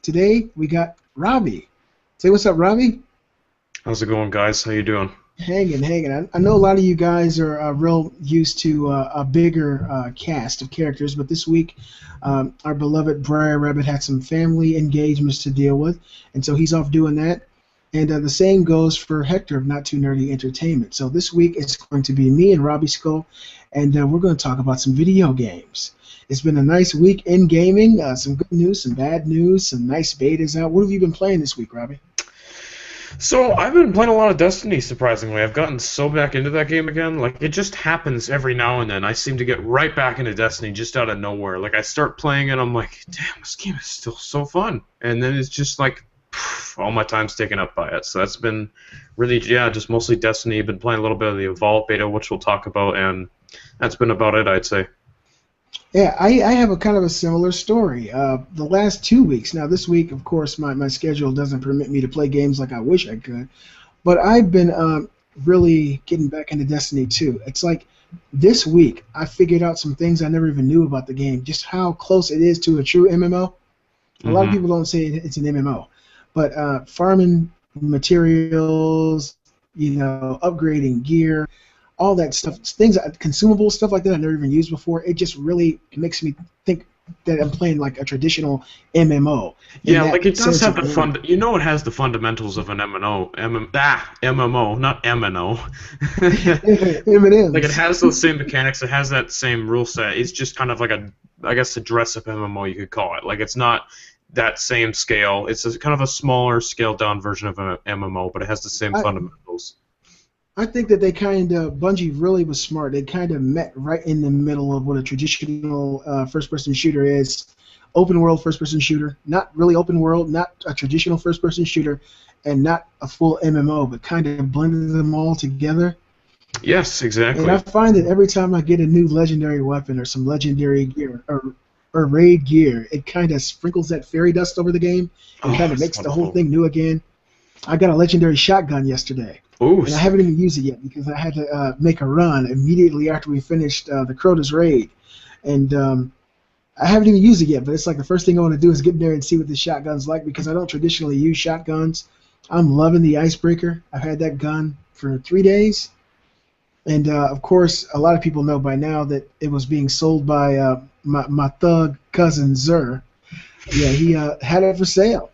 Today we got Robbie. Say what's up, Robbie. How's it going, guys? How you doing? Hanging. I know a lot of you guys are real used to a bigger cast of characters, but this week our beloved BriarRabbit had some family engagements to deal with, and so he's off doing that. And the same goes for Hector of Not Too Nerdy Entertainment. So this week it's going to be me and Robbie Skull, and we're going to talk about some video games. It's been a nice week in gaming. Some good news, some bad news, some nice betas out. What have you been playing this week, Robbie? So, I've been playing a lot of Destiny, surprisingly. I've gotten so back into that game again. Like, it just happens every now and then. I seem to get right back into Destiny just out of nowhere. Like, I start playing and I'm like, damn, this game is still so fun. And then it's just like, all my time's taken up by it. So that's been really, just mostly Destiny. Been playing a little bit of the Evolve beta, which we'll talk about, and that's been about it, I'd say. Yeah, I have a kind of a similar story. The last 2 weeks, now this week, of course, my schedule doesn't permit me to play games like I wish I could, but I've been really getting back into Destiny 2. It's like this week I figured out some things I never even knew about the game, just how close it is to a true MMO. A lot of people don't say it's an MMO, but farming materials, upgrading gear, all that stuff, things, consumable stuff like that I never even used before. It just really makes me think that I'm playing like a traditional MMO. Yeah, like it does have the it has the fundamentals of an MMO, MMO, not MNO. M&Ms. Like it has those same mechanics. It has that same rule set. It's just kind of like I guess a dress-up MMO you could call it. Like it's not that same scale. It's kind of a smaller, scaled-down version of an MMO, but it has the same fundamentals. I think that Bungie really was smart. They kind of met right in the middle of what a traditional first-person shooter is. Open-world first-person shooter, not really open-world, not a traditional first-person shooter, and not a full MMO, but kind of blended them all together. Yes, exactly. And I find that every time I get a new legendary weapon or some legendary gear or raid gear, it kind of sprinkles that fairy dust over the game and kind of makes the whole thing new again. I got a legendary shotgun yesterday. Ooh, and I haven't even used it yet because I had to make a run immediately after we finished the Crota's raid. And I haven't even used it yet, but it's like the first thing I want to do is get in there and see what this shotgun's like because I don't traditionally use shotguns. I'm loving the Icebreaker. I've had that gun for 3 days. And, of course, a lot of people know by now that it was being sold by my thug cousin, Zer. Yeah, he had it for sale.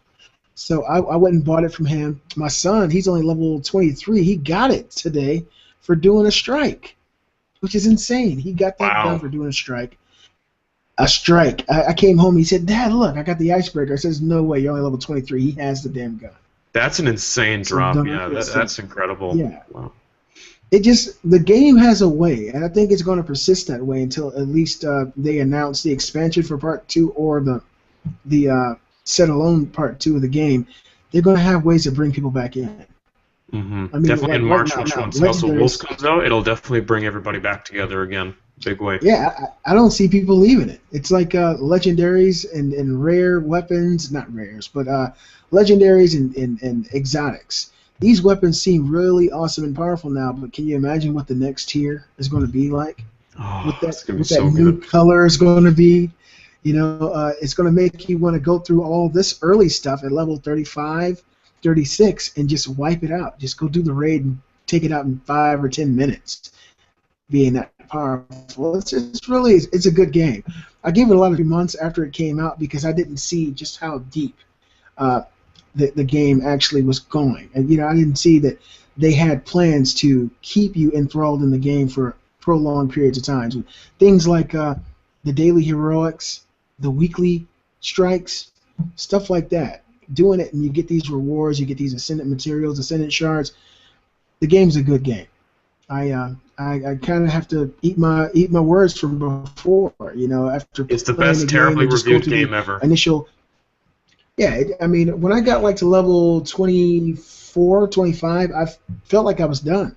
So I went and bought it from him. My son, he's only level 23. He got it today for doing a strike, which is insane. He got that gun for doing a strike. A strike. I came home. He said, "Dad, look, I got the Icebreaker." I says, "No way. You're only level 23." He has the damn gun. That's an insane drop. Yeah, that's incredible. Yeah. Wow. The game has a way, and I think it's going to persist that way until at least they announce the expansion for Part 2 or the set alone Part 2 of the game. They're going to have ways to bring people back in. I mean, definitely in March, once House of Wolves comes out, it'll definitely bring everybody back together again. Big way. Yeah, I don't see people leaving it. It's like legendaries and rare weapons, not rares, but legendaries and exotics. These weapons seem really awesome and powerful now, but can you imagine what the next tier is going to be like? What that new color is going to be? It's going to make you want to go through all this early stuff at level 35, 36, and just wipe it out. Just go do the raid and take it out in 5 or 10 minutes, being that powerful. It's a good game. I gave it a lot of months after it came out because I didn't see just how deep the game actually was going. And, I didn't see that they had plans to keep you enthralled in the game for prolonged periods of time. Things like the daily heroics, the weekly strikes, stuff like that. Doing it and you get these rewards, you get these ascendant materials, ascendant shards. The game's a good game. I kind of have to eat my words from before. After it's the best terribly reviewed game ever. I mean, when I got like to level 24, 25, I felt like I was done.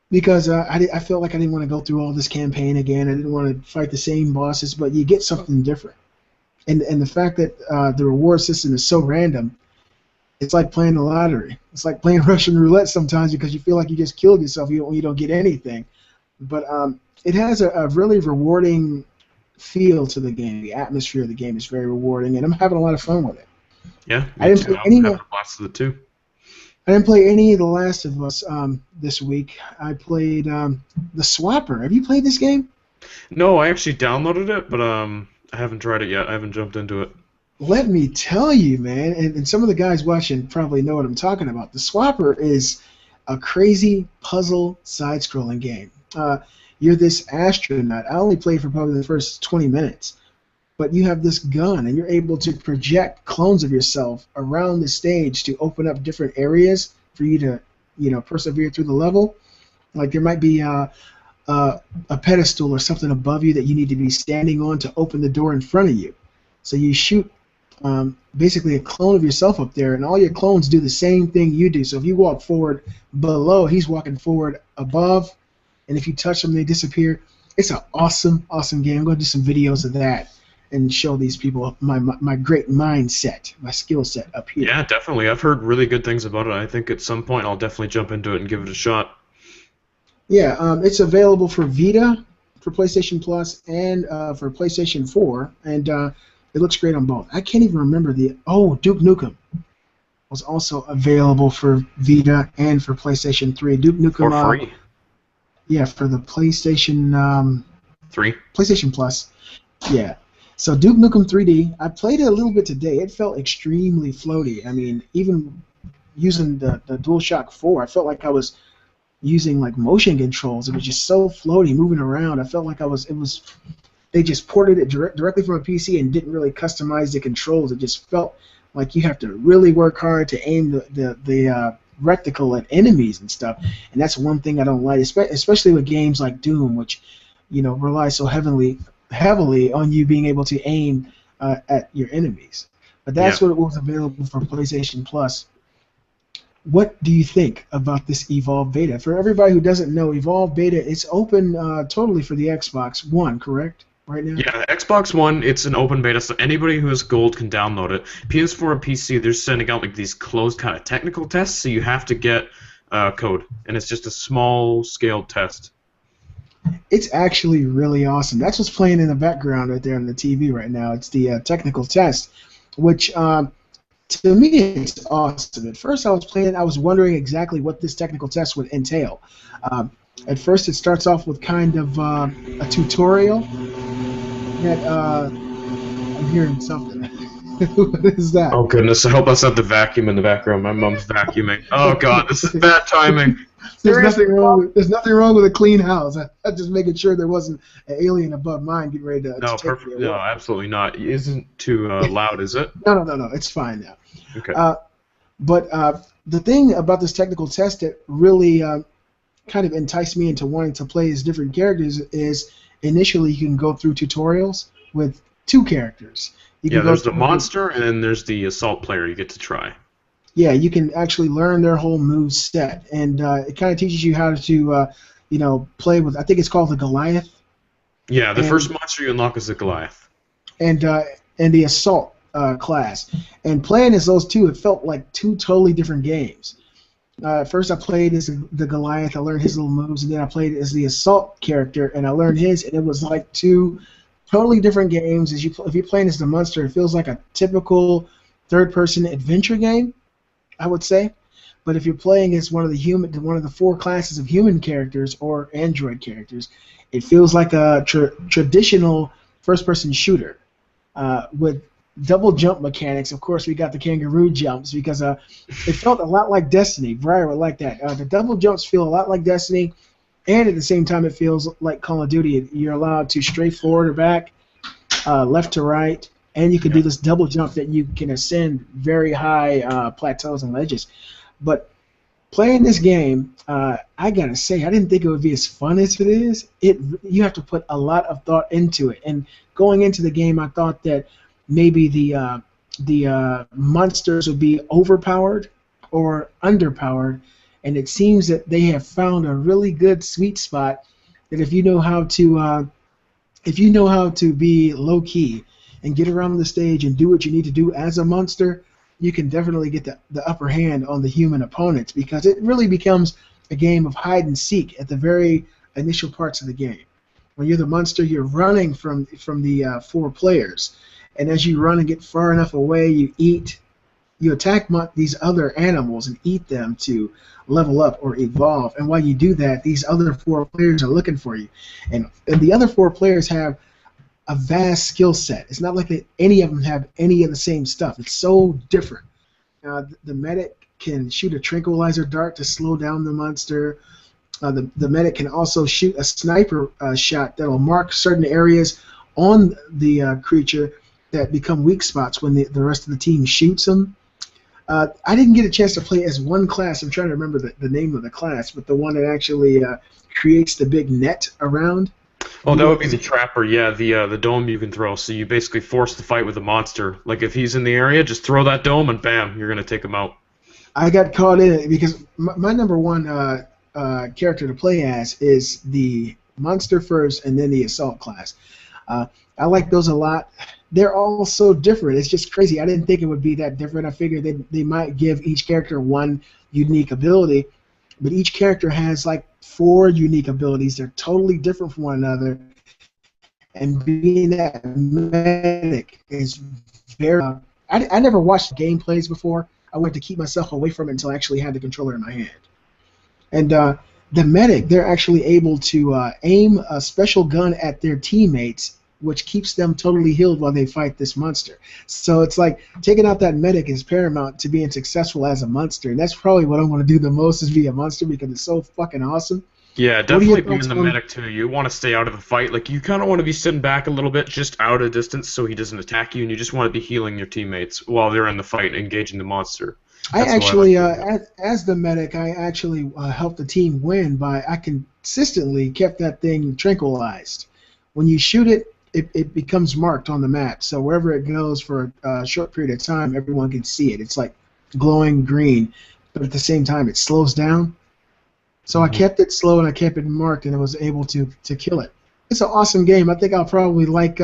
Because I felt like I didn't want to go through all this campaign again. I didn't want to fight the same bosses, but you get something different. And the fact that the reward system is so random, it's like playing the lottery. It's like playing Russian roulette sometimes because you feel like you just killed yourself when you don't get anything. But it has a really rewarding feel to the game. The atmosphere of the game is very rewarding, and I'm having a lot of fun with it. Yeah, I me didn't too. play I'm any. having a blast with it too. I didn't play any of The Last of Us this week. I played The Swapper. Have you played this game? No, I actually downloaded it, but I haven't tried it yet. I haven't jumped into it. Let me tell you, man, and some of the guys watching probably know what I'm talking about. The Swapper is a crazy puzzle side-scrolling game. You're this astronaut. I only played for probably the first 20 minutes, but you have this gun, and you're able to project clones of yourself around the stage to open up different areas for you to, persevere through the level. Like there might be a pedestal or something above you that you need to be standing on to open the door in front of you. So you shoot basically a clone of yourself up there, and all your clones do the same thing you do. So if you walk forward below, he's walking forward above, and if you touch them, they disappear. It's an awesome, awesome game. I'm going to do some videos of that and show these people my great mindset, my skill set up here. Yeah, definitely. I've heard really good things about it. I think at some point I'll definitely jump into it and give it a shot. Yeah, it's available for Vita, for PlayStation Plus, and for PlayStation 4, and it looks great on both. I can't even remember Duke Nukem was also available for Vita and for PlayStation 3. Duke Nukem For free. Yeah, for the PlayStation 3. PlayStation Plus. Yeah. So Duke Nukem 3D, I played it a little bit today. It felt extremely floaty. I mean, even using the DualShock 4, I felt like I was using like motion controls. It was just so floaty, moving around. I felt like they just ported it directly from a PC and didn't really customize the controls. It just felt like you have to really work hard to aim the reticle at enemies and stuff. And that's one thing I don't like, especially with games like Doom, which rely so heavily on you being able to aim at your enemies. But that's what it was available for PlayStation Plus. What do you think about this Evolve Beta? For everybody who doesn't know, Evolve Beta is open totally for the Xbox One, correct? Right now? Yeah, Xbox One, it's an open beta, so anybody who has gold can download it. PS4 and PC, they're sending out like these closed kind of technical tests, so you have to get code, and it's just a small-scale test. It's actually really awesome. That's what's playing in the background right there on the TV right now. It's the technical test, which to me it's awesome. At first I was playing it, I was wondering exactly what this technical test would entail. At first it starts off with kind of a tutorial that I'm hearing something. What is that? Oh goodness, I hope that's not the vacuum in the background. My mom's vacuuming. Oh god, this is bad timing. There's nothing wrong with a clean house. I'm just making sure there wasn't an alien above mine getting ready to No, take perfect. me away. No, absolutely not. It isn't too loud, is it? No. It's fine now. Okay. But the thing about this technical test that really kind of enticed me into wanting to play as different characters is initially you can go through tutorials with two characters. There's the monster and then there's the assault player you get to try. Yeah, you can actually learn their whole move set, and it kind of teaches you how to, play with. I think it's called the Goliath. Yeah, the first monster you unlock is the Goliath. And the assault class. And playing as those two, it felt like two totally different games. First, I played as the Goliath. I learned his little moves, and then I played as the assault character, and I learned his, and it was like two totally different games. If you're playing as the monster, it feels like a typical third-person adventure game, I would say. But if you're playing as one of the four classes of human characters or android characters, it feels like a traditional first-person shooter with double jump mechanics. Of course, we got the kangaroo jumps because it felt a lot like Destiny. Briar would like that. The double jumps feel a lot like Destiny, and at the same time, it feels like Call of Duty. You're allowed to stray forward or back, left to right, and you can do this double jump that you can ascend very high plateaus and ledges. But playing this game, I gotta say, I didn't think it would be as fun as it is. You have to put a lot of thought into it. And going into the game, I thought that maybe the monsters would be overpowered or underpowered, and it seems that they have found a really good sweet spot. That if you know how to be low key and get around the stage and do what you need to do as a monster, you can definitely get the upper hand on the human opponents, because it really becomes a game of hide and seek at the very initial parts of the game. When you're the monster, you're running from the 4 players, and as you run and get far enough away, you attack these other animals and eat them to level up or evolve. And while you do that, these other 4 players are looking for you, and the other 4 players have a vast skill set. It's not like any of them have any of the same stuff. It's so different. The medic can shoot a tranquilizer dart to slow down the monster. The medic can also shoot a sniper shot that will mark certain areas on the creature that become weak spots when the rest of the team shoots them. I didn't get a chance to play as one class. I'm trying to remember the name of the class, but the one that actually creates the big net around. Oh, that would be the trapper, yeah, the dome you can throw. So you basically force the fight with the monster. Like if he's in the area, just throw that dome and bam, you're going to take him out. I got caught in it because my number one character to play as is the monster first and then the assault class. I like those a lot. They're all so different. It's just crazy. I didn't think it would be that different. I figured they might give each character one unique ability, but each character has like 4 unique abilities. They're totally different from one another. And being that medic is very... I never watched gameplays before. I wanted to keep myself away from it until I actually had the controller in my hand. And the medic, they're actually able to aim a special gun at their teammates, which keeps them totally healed while they fight this monster. So it's like taking out that medic is paramount to being successful as a monster, and that's probably what I want to do the most is be a monster because it's so fucking awesome. Yeah, definitely being the medic too. You want to stay out of the fight. Like you kind of want to be sitting back a little bit, just out of distance, so he doesn't attack you, and you just want to be healing your teammates while they're in the fight, engaging the monster. That's I actually, as the medic, I actually helped the team win by I consistently kept that thing tranquilized. When you shoot it, it becomes marked on the map. So wherever it goes for a short period of time, everyone can see it. It's like glowing green, but at the same time, it slows down. So I kept it slow and I kept it marked, and I was able to kill it. It's an awesome game. I think I'll probably like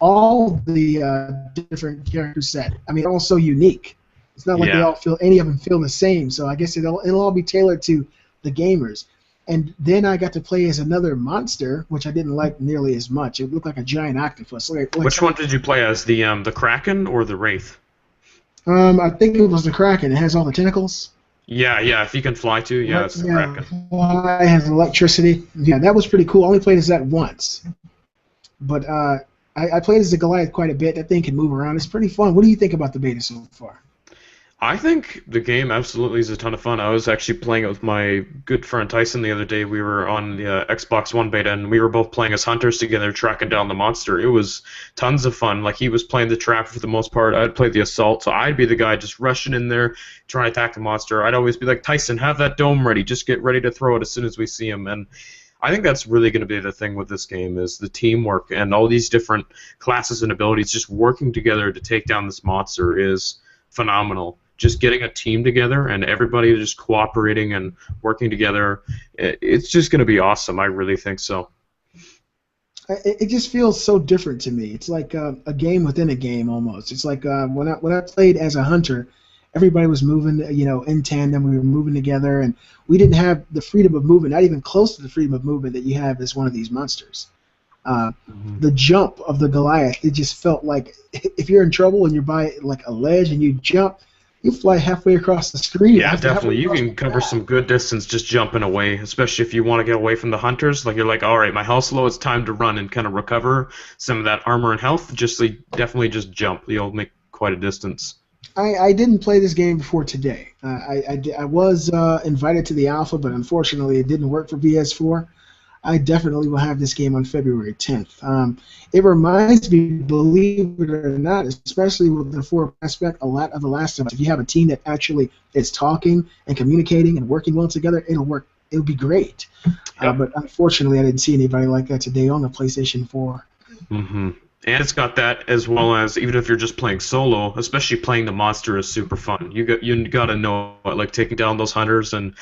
all the different character set. I mean, they're all so unique. It's not like any of them feel the same. So I guess it'll all be tailored to the gamers. And then I got to play as another monster, which I didn't like nearly as much. It looked like a giant octopus. Which one did you play as, the Kraken or the Wraith? I think it was the Kraken. It has all the tentacles. Yeah, if you can fly too, it's the Kraken. Fly, it has electricity. Yeah, that was pretty cool. I only played as that once. But I played as the Goliath quite a bit. That thing can move around. It's pretty fun. What do you think about the beta so far? I think the game absolutely is a ton of fun. I was actually playing it with my good friend Tyson the other day. We were on the Xbox One beta, and we were both playing as hunters together, tracking down the monster. It was tons of fun. Like, he was playing the trap for the most part. I'd play the assault, so I'd be the guy just rushing in there, trying to attack the monster. I'd always be like, Tyson, have that dome ready. Just get ready to throw it as soon as we see him. And I think that's really going to be the thing with this game, is the teamwork and all these different classes and abilities just working together to take down this monster is phenomenal. Just getting a team together and everybody just cooperating and working together, it's just going to be awesome. I really think so. It just feels so different to me. It's like a game within a game almost. It's like when I played as a hunter, everybody was moving, in tandem. We were moving together, and we didn't have the freedom of movement, not even close to the freedom of movement that you have as one of these monsters. The jump of the Goliath, it just felt like if you're in trouble and you're by like a ledge and you jump, you fly halfway across the screen. Yeah, definitely. You can cover some good distance just jumping away, especially if you want to get away from the hunters. Like, you're like, all right, my health's low, it's time to run and kind of recover some of that armor and health. Definitely just jump. You'll make quite a distance. I didn't play this game before today. I was invited to the alpha, but unfortunately it didn't work for PS4. I definitely will have this game on February 10th. It reminds me, believe it or not, especially with the 4 aspect, a lot of The Last of Us. If you have a team that actually is talking and communicating and working well together, it'll work. It'll be great. But unfortunately, I didn't see anybody like that today on the PlayStation 4. Mm-hmm. And it's got that, as well as even if you're just playing solo, especially playing the monster is super fun. You got to know, like, taking down those hunters and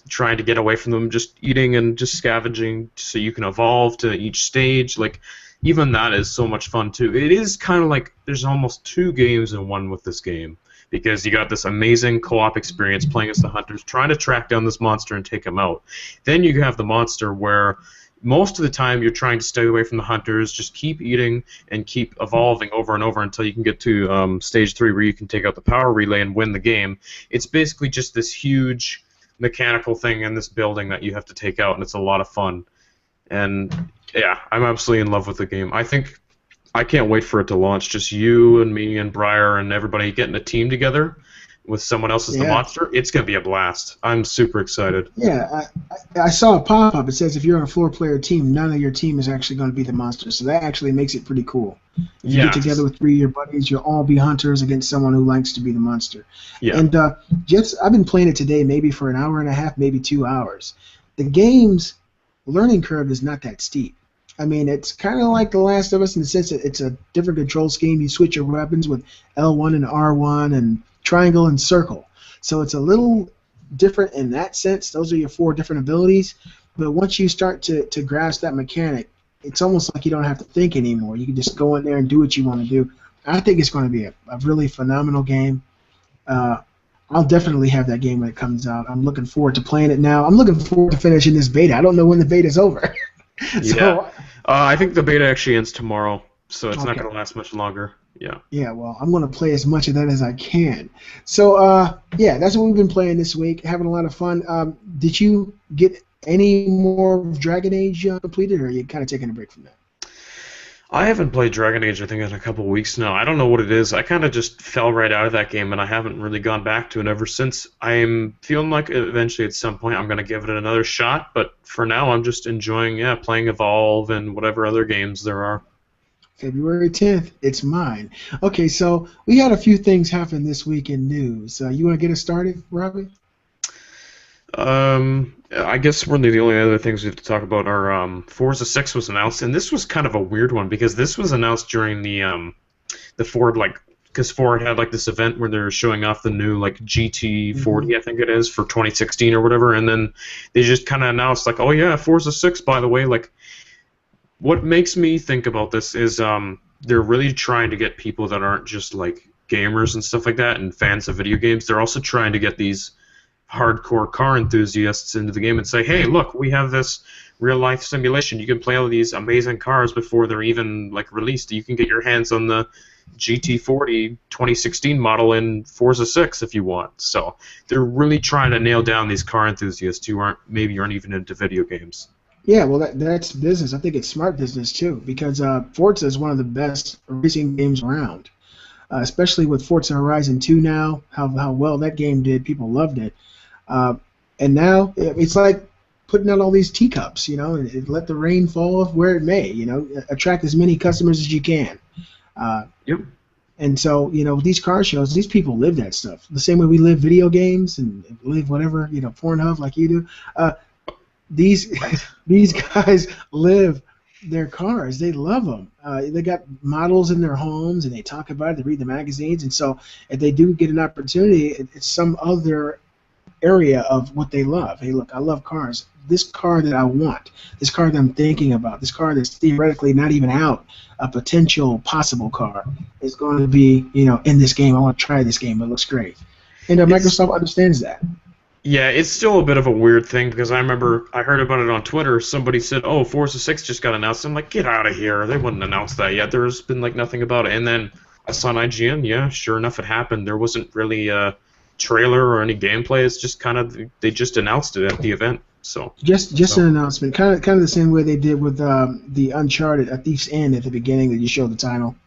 trying to get away from them, just eating and just scavenging so you can evolve to each stage. Like, even that is so much fun too. It is kind of like there's almost 2 games in one with this game, because you got this amazing co-op experience playing as the hunters, trying to track down this monster and take him out. Then you have the monster where most of the time you're trying to stay away from the hunters, just keep eating and keep evolving over and over until you can get to stage 3 where you can take out the power relay and win the game. It's basically just this huge mechanical thing in this building that you have to take out, and it's a lot of fun. And yeah, I'm absolutely in love with the game. I can't wait for it to launch. Just you and me and Briar and everybody getting a team together with someone else as the monster. It's going to be a blast. I'm super excited. Yeah, I saw a pop-up. It says if you're on a 4-player team, none of your team is actually going to be the monster. So that actually makes it pretty cool. If you get together with 3 of your buddies, you'll all be hunters against someone who likes to be the monster. Yeah. And I've been playing it today maybe for an hour and a half, maybe 2 hours. The game's learning curve is not that steep. I mean, it's kind of like The Last of Us in the sense that it's a different control scheme. You switch your weapons with L1 and R1 and triangle and circle. So it's a little different in that sense. Those are your 4 different abilities. But once you start to grasp that mechanic, it's almost like you don't have to think anymore. You can just go in there and do what you want to do. I think it's going to be a really phenomenal game. I'll definitely have that game when it comes out. I'm looking forward to playing it now. I'm looking forward to finishing this beta. I don't know when the beta's over. So, I think the beta actually ends tomorrow, so it's not going to last much longer. Yeah. Yeah, well, I'm going to play as much of that as I can. So, that's what we've been playing this week, having a lot of fun. Did you get any more Dragon Age completed, or are you kind of taking a break from that? I haven't played Dragon Age, I think, in a couple of weeks now. I don't know what it is. I kind of just fell right out of that game, and I haven't really gone back to it ever since. I'm feeling like eventually at some point I'm going to give it another shot, but for now I'm just enjoying playing Evolve and whatever other games there are. February 10th, it's mine. Okay, so we had a few things happen this week in news. You want to get us started, Robbie? I guess one of the only other things we have to talk about are Forza 6 was announced, and this was kind of a weird one because this was announced during the Ford, because Ford had this event where they're showing off the new GT40, I think it is, for 2016 or whatever, and then they just kind of announced oh yeah, Forza 6, by the way. What makes me think about this is they're really trying to get people that aren't just gamers and stuff like that and fans of video games. They're also trying to get these hardcore car enthusiasts into the game and say, hey, look, we have this real-life simulation. You can play all of these amazing cars before they're even released. You can get your hands on the GT40 2016 model in Forza 6 if you want. So they're really trying to nail down these car enthusiasts who aren't even into video games. Yeah, well, that's business. I think it's smart business too, because Forza is one of the best racing games around, especially with Forza Horizon 2 now. How well that game did, people loved it. And now it's like putting out all these teacups, and let the rain fall where it may, attract as many customers as you can. Yep. And so, these car shows, these people live that stuff. The same way we live video games and live whatever, Pornhub like you do. These guys live their cars. They love them. They got models in their homes, and they talk about it. They read the magazines. And so if they do get an opportunity, it's some other area of what they love. Hey, look, I love cars. This car that I want, this car that I'm thinking about, this car that's theoretically not even out, a potential possible car, is going to be, in this game. I want to try this game. It looks great. And Microsoft understands that. Yeah, it's still a bit of a weird thing because I remember I heard about it on Twitter. Somebody said, "Oh, Forza 6 just got announced." I'm like, "Get out of here! They wouldn't announce that yet. There's been nothing about it." And then I saw on IGN. Yeah, sure enough, it happened. There wasn't really a trailer or any gameplay. It's just they just announced it at the event. So just an announcement, kind of the same way they did with the Uncharted: A Thief's End at the beginning that you showed the title,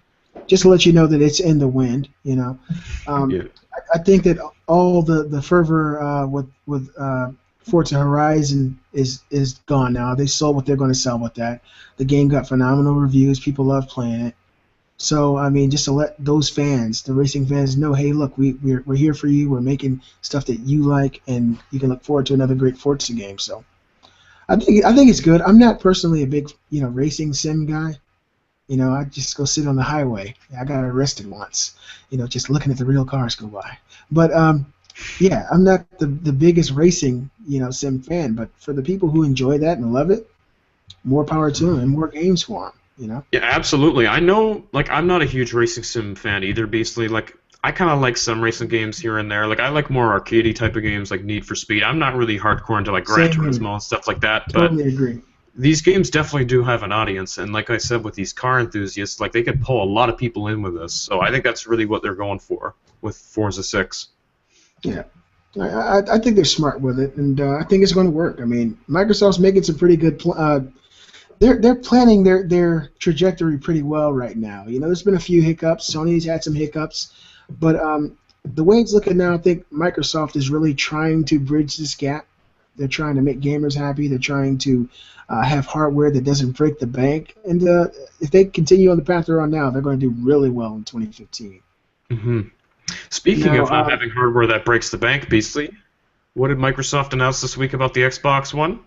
just to let you know that it's in the wind. Yeah. I think that all the fervor with Forza Horizon is gone now. They sold what they're going to sell with that. The game got phenomenal reviews. People love playing it. So I mean, just to let those fans, the racing fans, know, hey, look, we're here for you. We're making stuff that you like, and you can look forward to another great Forza game. So I think it's good. I'm not personally a big racing sim guy. I just go sit on the highway. I got arrested once, just looking at the real cars go by. But I'm not the biggest racing sim fan. But for the people who enjoy that and love it, more power to them and more games for them. Yeah, absolutely. I know, I'm not a huge racing sim fan either, Beastly. I kind of like some racing games here and there. I like more arcadey type of games like Need for Speed. I'm not really hardcore into Gran Turismo and stuff like that. Totally agree. these games definitely do have an audience, and like I said, with these car enthusiasts, like they could pull a lot of people in with this. So I think that's really what they're going for with Forza 6. Yeah, I think they're smart with it, and I think it's going to work. I mean, Microsoft's making some pretty good. They're planning their trajectory pretty well right now. You know, there's been a few hiccups. Sony's had some hiccups, but the way it's looking now, I think Microsoft is really trying to bridge this gap. They're trying to make gamers happy. They're trying to have hardware that doesn't break the bank. And if they continue on the path they're on now, they're going to do really well in 2015. Mm-hmm. Speaking of not having hardware that breaks the bank, Beastly, what did Microsoft announce this week about the Xbox One?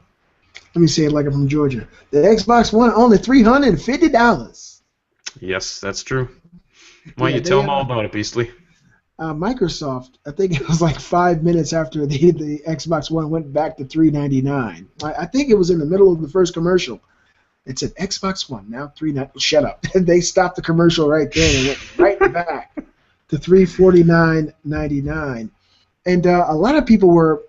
Let me say it like I'm from Georgia. The Xbox One only $350. Yes, that's true. Why don't you tell them all about it, Beastly? Microsoft, I think it was like 5 minutes after the Xbox One went back to $399. I think it was in the middle of the first commercial. It said Xbox One now $399. Shut up! They stopped the commercial right there and went right back to $349.99. And a lot of people were.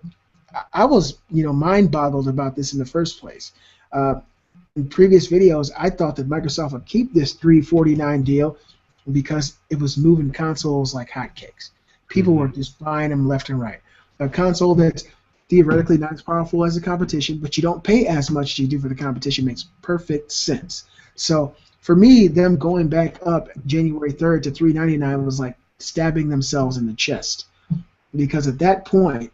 I was mind boggled about this in the first place. In previous videos, I thought that Microsoft would keep this $349 deal because it was moving consoles like hotcakes. People were just buying them left and right. A console that's theoretically not as powerful as the competition, but you don't pay as much as you do for the competition makes perfect sense. So for me, them going back up January 3rd to $399 was like stabbing themselves in the chest, because at that point,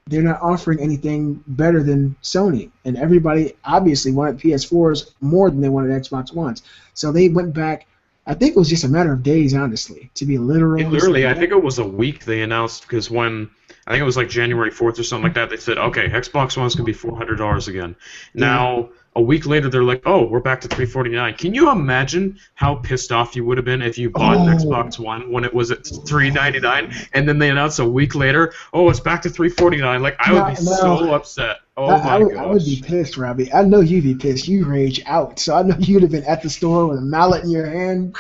they're not offering anything better than Sony, and everybody obviously wanted PS4s more than they wanted Xbox Ones. So they went back. I think it was just a matter of days, honestly, to be literal. Literally, I think it was a week they announced, because when I think it was like January 4th or something like that, they said, okay, Xbox One's going to be $400 again. Now, a week later, they're like, oh, we're back to $349. Can you imagine how pissed off you would have been if you bought an Xbox One when it was at $399, and then they announced a week later, oh, it's back to $349? Like, I would be so upset. Oh, my gosh. I would be pissed, Robbie. I know you'd be pissed. You rage out. So I know you'd have been at the store with a mallet in your hand.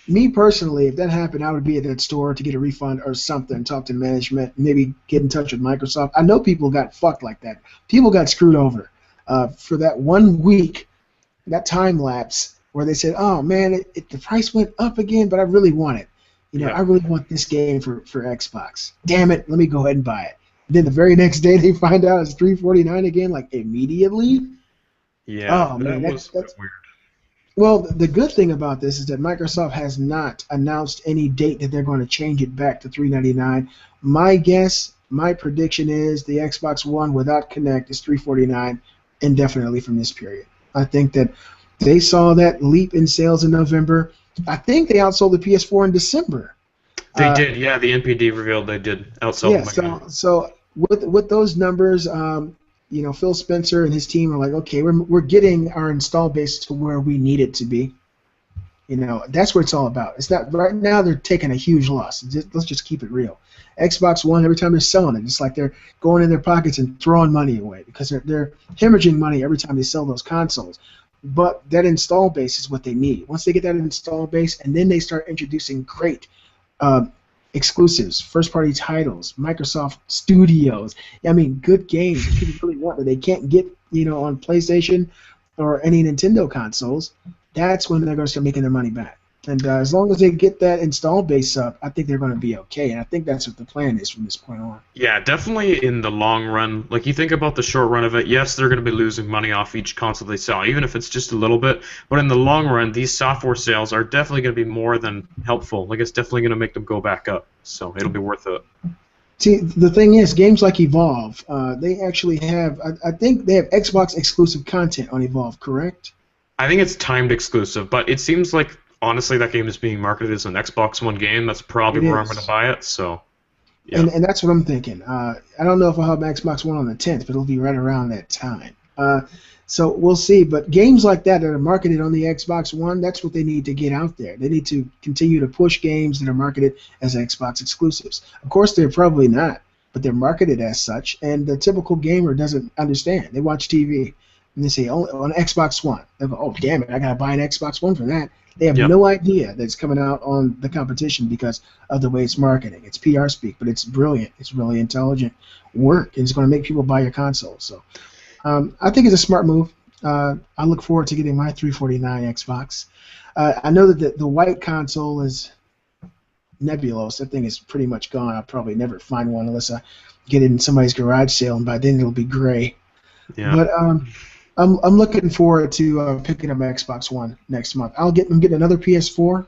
Me personally, if that happened, I would be at that store to get a refund or something, talk to management, maybe get in touch with Microsoft. I know people got fucked like that. People got screwed over for that 1 week, that time lapse where they said, oh, man, the price went up again, but I really want it. I really want this game for Xbox. Damn it, let me go ahead and buy it. Then the very next day they find out it's $349 again, like immediately. Yeah, oh, man, that's weird. Well, the good thing about this is that Microsoft has not announced any date that they're going to change it back to $399. My prediction is the Xbox One without Kinect is $349 indefinitely from this period. I think that they saw that leap in sales in November. I think they outsold the PS4 in December. They did, yeah. The NPD revealed they did outsell them. So with those numbers, Phil Spencer and his team are like, okay, we're getting our install base to where we need it to be. That's what it's all about. It's not right now. They're taking a huge loss. Let's just keep it real. Xbox One, every time they're selling it, it's like they're going in their pockets and throwing money away because they're hemorrhaging money every time they sell those consoles. But that install base is what they need. Once they get that install base, and then they start introducing great exclusives, first-party titles, Microsoft Studios. I mean, good games that people really want that they can't get, on PlayStation or any Nintendo consoles. That's when they're going to start making their money back. And as long as they get that install base up, I think they're going to be okay. And I think that's what the plan is from this point on. Yeah, definitely in the long run. Like, you think about the short run of it, yes, they're going to be losing money off each console they sell, even if it's just a little bit. But in the long run, these software sales are definitely going to be more than helpful. Like, it's definitely going to make them go back up. So it'll be worth it. See, the thing is, games like Evolve, they actually have, I think they have Xbox exclusive content on Evolve, correct? I think it's timed exclusive, but it seems like, honestly, that game is being marketed as an Xbox One game. That's probably where I'm going to buy it. So, yeah. And that's what I'm thinking. I don't know if I'll have Xbox One on the 10th, but it'll be right around that time. So we'll see. But games like that are marketed on the Xbox One, that's what they need to get out there. They need to continue to push games that are marketed as Xbox exclusives. Of course, they're probably not, but they're marketed as such, and the typical gamer doesn't understand. They watch TV, and they say, oh, on Xbox One. They go, oh, damn it, I got to buy an Xbox One for that. They have no idea that it's coming out on the competition because of the way it's marketing. It's PR speak, but it's brilliant. It's really intelligent work, and it's going to make people buy your console. So I think it's a smart move. I look forward to getting my 349 Xbox. I know that the white console is nebulous. That thing is pretty much gone. I'll probably never find one unless I get it in somebody's garage sale, and by then it'll be gray. Yeah. But I'm looking forward to picking up my Xbox One next month. I'm getting another PS4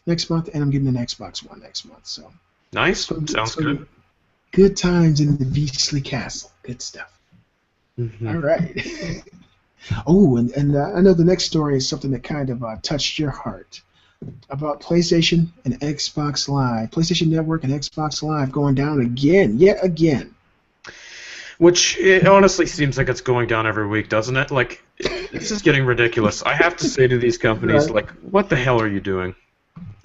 next month, and I'm getting an Xbox One next month. So Nice. Sounds good. Good times in the Beastly Castle. Good stuff. Mm-hmm. All right. Oh, and I know the next story is something that kind of touched your heart about PlayStation and Xbox Live. PlayStation Network and Xbox Live going down again, yet again. Which, it honestly seems like it's going down every week, doesn't it? Like, this is getting ridiculous. I have to say to these companies, Right. like, what the hell are you doing?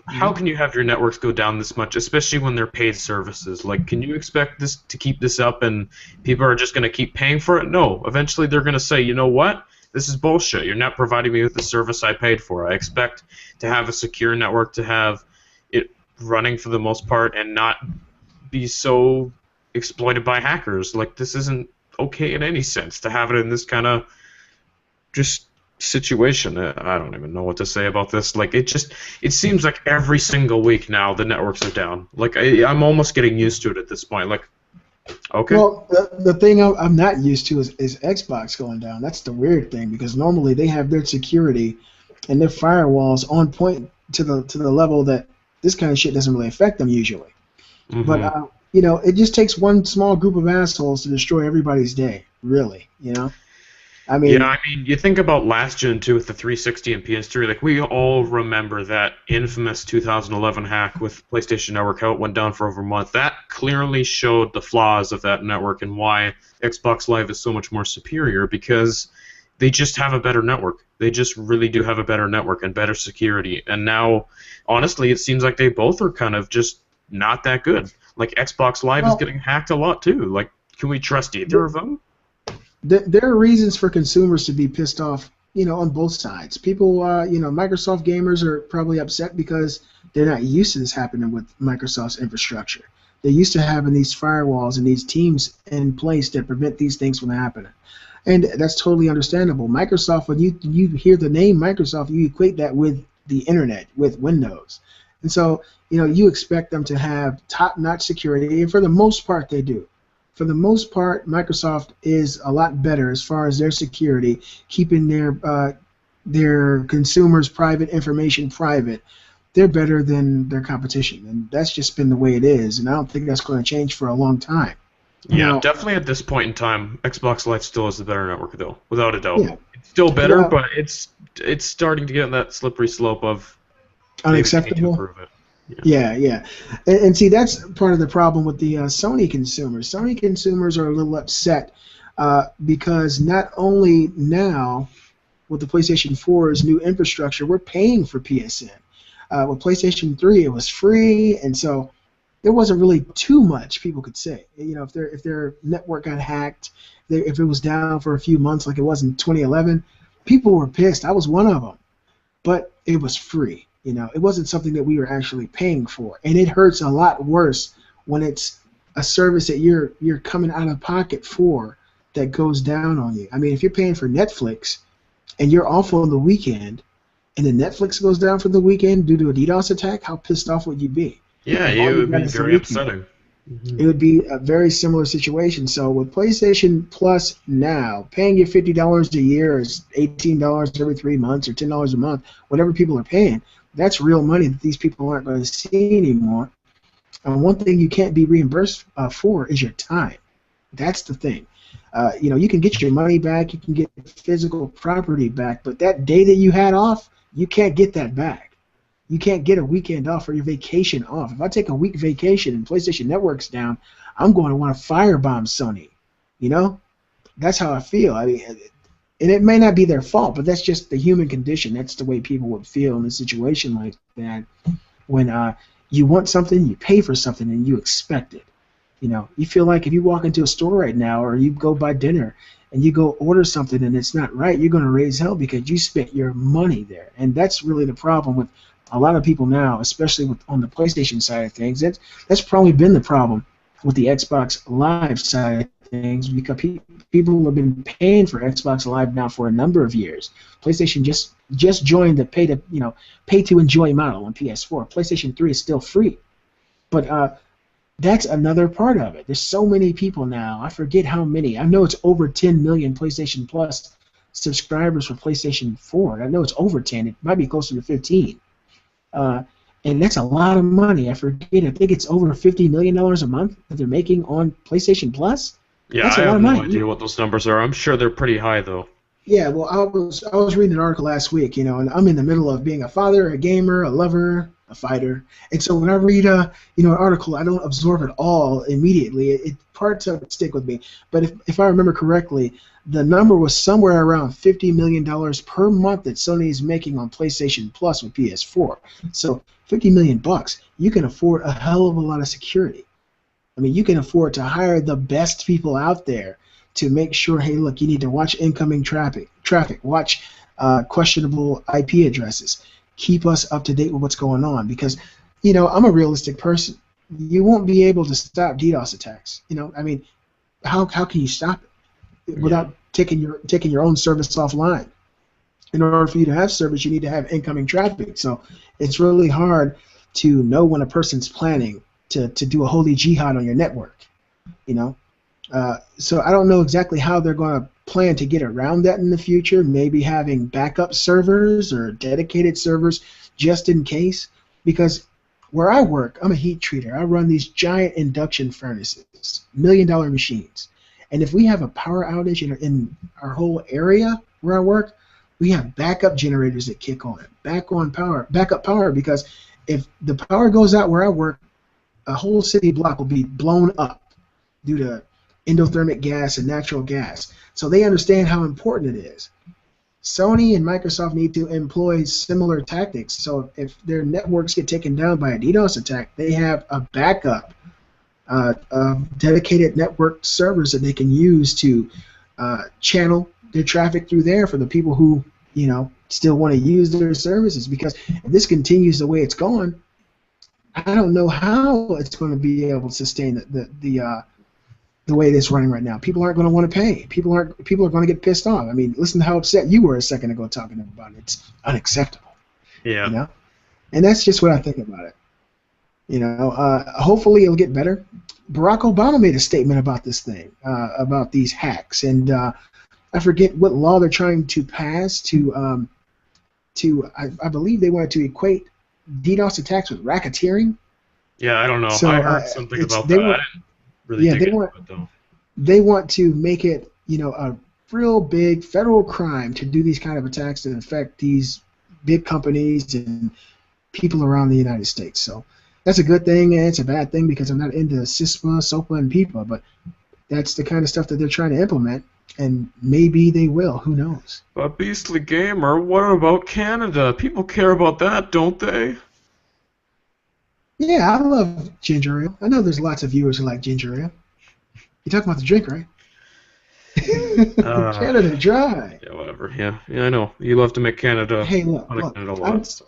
How can you have your networks go down this much, especially when they're paid services? Like, can you expect this to keep this up and people are just going to keep paying for it? No. Eventually they're going to say, you know what? This is bullshit. You're not providing me with the service I paid for. I expect to have a secure network, to have it running for the most part, and not be so exploited by hackers. Like, this isn't okay in any sense to have it in this kind of just situation. I don't even know what to say about this. Like, it seems like every single week now the networks are down. Like, I'm almost getting used to it at this point. Like, okay. Well, the thing I'm not used to is Xbox going down. That's the weird thing, because normally they have their security and their firewalls on point to the level that this kind of shit doesn't really affect them usually. Mhm. But it just takes one small group of assholes to destroy everybody's day. Really, I mean, Yeah, I mean, you think about last gen too with the 360 and PS3. Like, we all remember that infamous 2011 hack with PlayStation Network, how it went down for over a month. That clearly showed the flaws of that network and why Xbox Live is so much more superior, because they just have a better network. They just really do have a better network and better security. And now, honestly, it seems like they both are kind of just not that good. Like, Xbox Live is getting hacked a lot too. Like, can we trust either of them? there are reasons for consumers to be pissed off, on both sides. People, Microsoft gamers are probably upset because they're not used to this happening with Microsoft's infrastructure. They're used to having these firewalls and these teams in place that prevent these things from happening. And that's totally understandable. Microsoft, when you hear the name Microsoft, you equate that with the internet, with Windows. And so, you expect them to have top-notch security, and for the most part they do. For the most part, Microsoft is a lot better as far as their security, keeping their consumers' private information private. They're better than their competition, and that's just been the way it is, and I don't think that's going to change for a long time. Yeah, Now, definitely at this point in time, Xbox Live still is the better network, though, without a doubt. Yeah. It's still better, Yeah. but it's starting to get in that slippery slope of maybe they need to unacceptable. improve it. Yeah. And see, that's part of the problem with the Sony consumers. Sony consumers are a little upset because not only now with the PlayStation 4's new infrastructure, we're paying for PSN. With PlayStation 3, it was free, and so there wasn't really too much people could say. If their network got hacked, if it was down for a few months like it was in 2011, people were pissed. I was one of them. But it was free. It wasn't something that we were actually paying for, and it hurts a lot worse when it's a service that you're coming out of pocket for that goes down on you. I mean, if you're paying for Netflix and you're off on the weekend, and then Netflix goes down for the weekend due to a DDoS attack, how pissed off would you be? Yeah, it would be very upsetting. It would be a very similar situation. So with PlayStation Plus now, paying you $50 a year, or $18 every 3 months, or $10 a month, whatever people are paying, that's real money that these people aren't going to see anymore. And one thing you can't be reimbursed for is your time. That's the thing. You can get your money back, you can get physical property back, but that day that you had off, you can't get that back. You can't get a weekend off or your vacation off. If I take a week vacation and PlayStation Network's down, I'm going to want to firebomb Sony. That's how I feel. I mean, and it may not be their fault, but that's just the human condition. That's the way people would feel in a situation like that. When you want something, you pay for something, and you expect it. You feel like if you walk into a store right now, or you go buy dinner, and you go order something and it's not right, you're going to raise hell because you spent your money there. And that's really the problem with a lot of people now, especially on the PlayStation side of things. That's probably been the problem with the Xbox Live side of things because people have been paying for Xbox Live now for a number of years. PlayStation just joined the pay to enjoy model on PS4. PlayStation 3 is still free, but that's another part of it. There's so many people now. I forget how many. I know it's over 10 million PlayStation Plus subscribers for PlayStation 4. I know it's over 10. It might be closer to 15. And that's a lot of money. I forget. I think it's over $50 million a month that they're making on PlayStation Plus. Yeah, that's I a lot have of no money. idea what those numbers are. I'm sure they're pretty high, though. Yeah, well, I was reading an article last week, and I'm in the middle of being a father, a gamer, a lover, a fighter, and so when I read an article, I don't absorb it all immediately. Parts of it stick with me, but if I remember correctly, the number was somewhere around $50 million per month that Sony is making on PlayStation Plus with PS4. So $50 million, you can afford a hell of a lot of security. I mean, you can afford to hire the best people out there to make sure, hey, look, you need to watch incoming traffic, watch questionable IP addresses, keep us up to date with what's going on. Because, I'm a realistic person. You won't be able to stop DDoS attacks. I mean, how can you stop it without taking your own service offline? In order for you to have service, you need to have incoming traffic. So it's really hard to know when a person's planning to do a holy jihad on your network. So I don't know exactly how they're going to plan to get around that in the future. Maybe having backup servers or dedicated servers just in case. Because where I work, I'm a heat treater. I run these giant induction furnaces, $1 million machines. And if we have a power outage in our whole area where I work, we have backup generators that kick on, backup power, because if the power goes out where I work, a whole city block will be blown up due to endothermic gas and natural gas. So they understand how important it is. Sony and Microsoft need to employ similar tactics. So if their networks get taken down by a DDoS attack, they have a backup of dedicated network servers that they can use to channel their traffic through there for the people who still want to use their services. Because if this continues the way it's going, I don't know how it's going to be able to sustain the way it's running right now. People aren't going to want to pay. People are going to get pissed off. I mean, listen to how upset you were a second ago talking about it. It's unacceptable. Yeah. And that's just what I think about it. Hopefully it'll get better. Barack Obama made a statement about this thing, about these hacks, and I forget what law they're trying to pass to I believe they wanted to equate DDoS attacks with racketeering. Yeah, I don't know. So, I heard something about that. I didn't really dig into it, though. They want to make it, a real big federal crime to do these kind of attacks that affect these big companies and people around the United States. So that's a good thing, and it's a bad thing because I'm not into CISPA, SOPA, and PIPA, but that's the kind of stuff that they're trying to implement, and maybe they will. Who knows? But Beastly Gamer, what about Canada? People care about that, don't they? Yeah, I love ginger ale. I know there's lots of viewers who like ginger ale. You're talking about the drink, right? Canada Dry. Yeah, whatever. Yeah, I know. You love to make Canada. Hey, look, Canada a lot, so.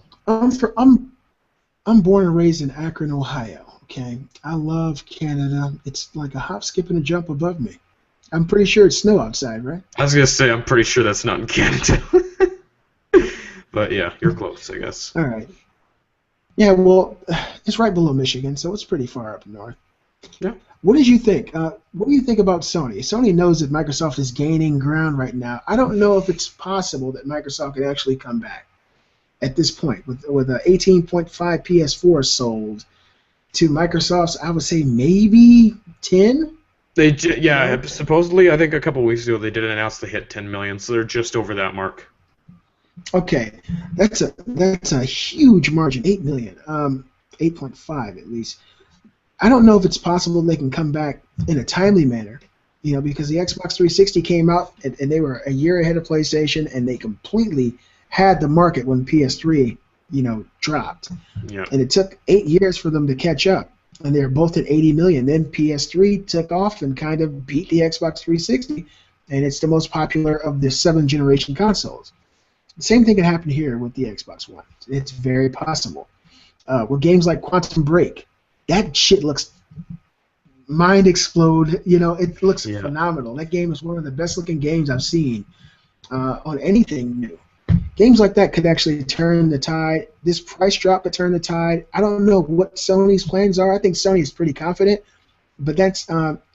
I'm born and raised in Akron, Ohio. Okay, I love Canada. It's like a hop, skip, and a jump above me. I'm pretty sure it's snow outside, right? I was gonna say I'm pretty sure that's not in Canada. But yeah, you're close, I guess. All right. Yeah, well, it's right below Michigan, so it's pretty far up north. Yeah. What did you think? What do you think about Sony? Sony knows that Microsoft is gaining ground right now. I don't know if it's possible that Microsoft can actually come back at this point with a 18.5 PS4 sold to Microsoft's, I would say maybe 10. Supposedly, I think a couple weeks ago they did announce they hit 10 million, so they're just over that mark. Okay, that's a huge margin, 8 million, 8.5 at least. I don't know if it's possible they can come back in a timely manner, because the Xbox 360 came out and they were a year ahead of PlayStation, and they completely had the market when PS3, dropped. Yeah. And it took 8 years for them to catch up, and they were both at 80 million. Then PS3 took off and kind of beat the Xbox 360, and it's the most popular of the 7th generation consoles. The same thing could happen here with the Xbox One. It's very possible. With games like Quantum Break, that shit looks mind explode. You know, it looks Yeah. phenomenal. That game is one of the best looking games I've seen on anything new. Games like that could actually turn the tide. This price drop could turn the tide. I don't know what Sony's plans are. I think Sony is pretty confident, but that's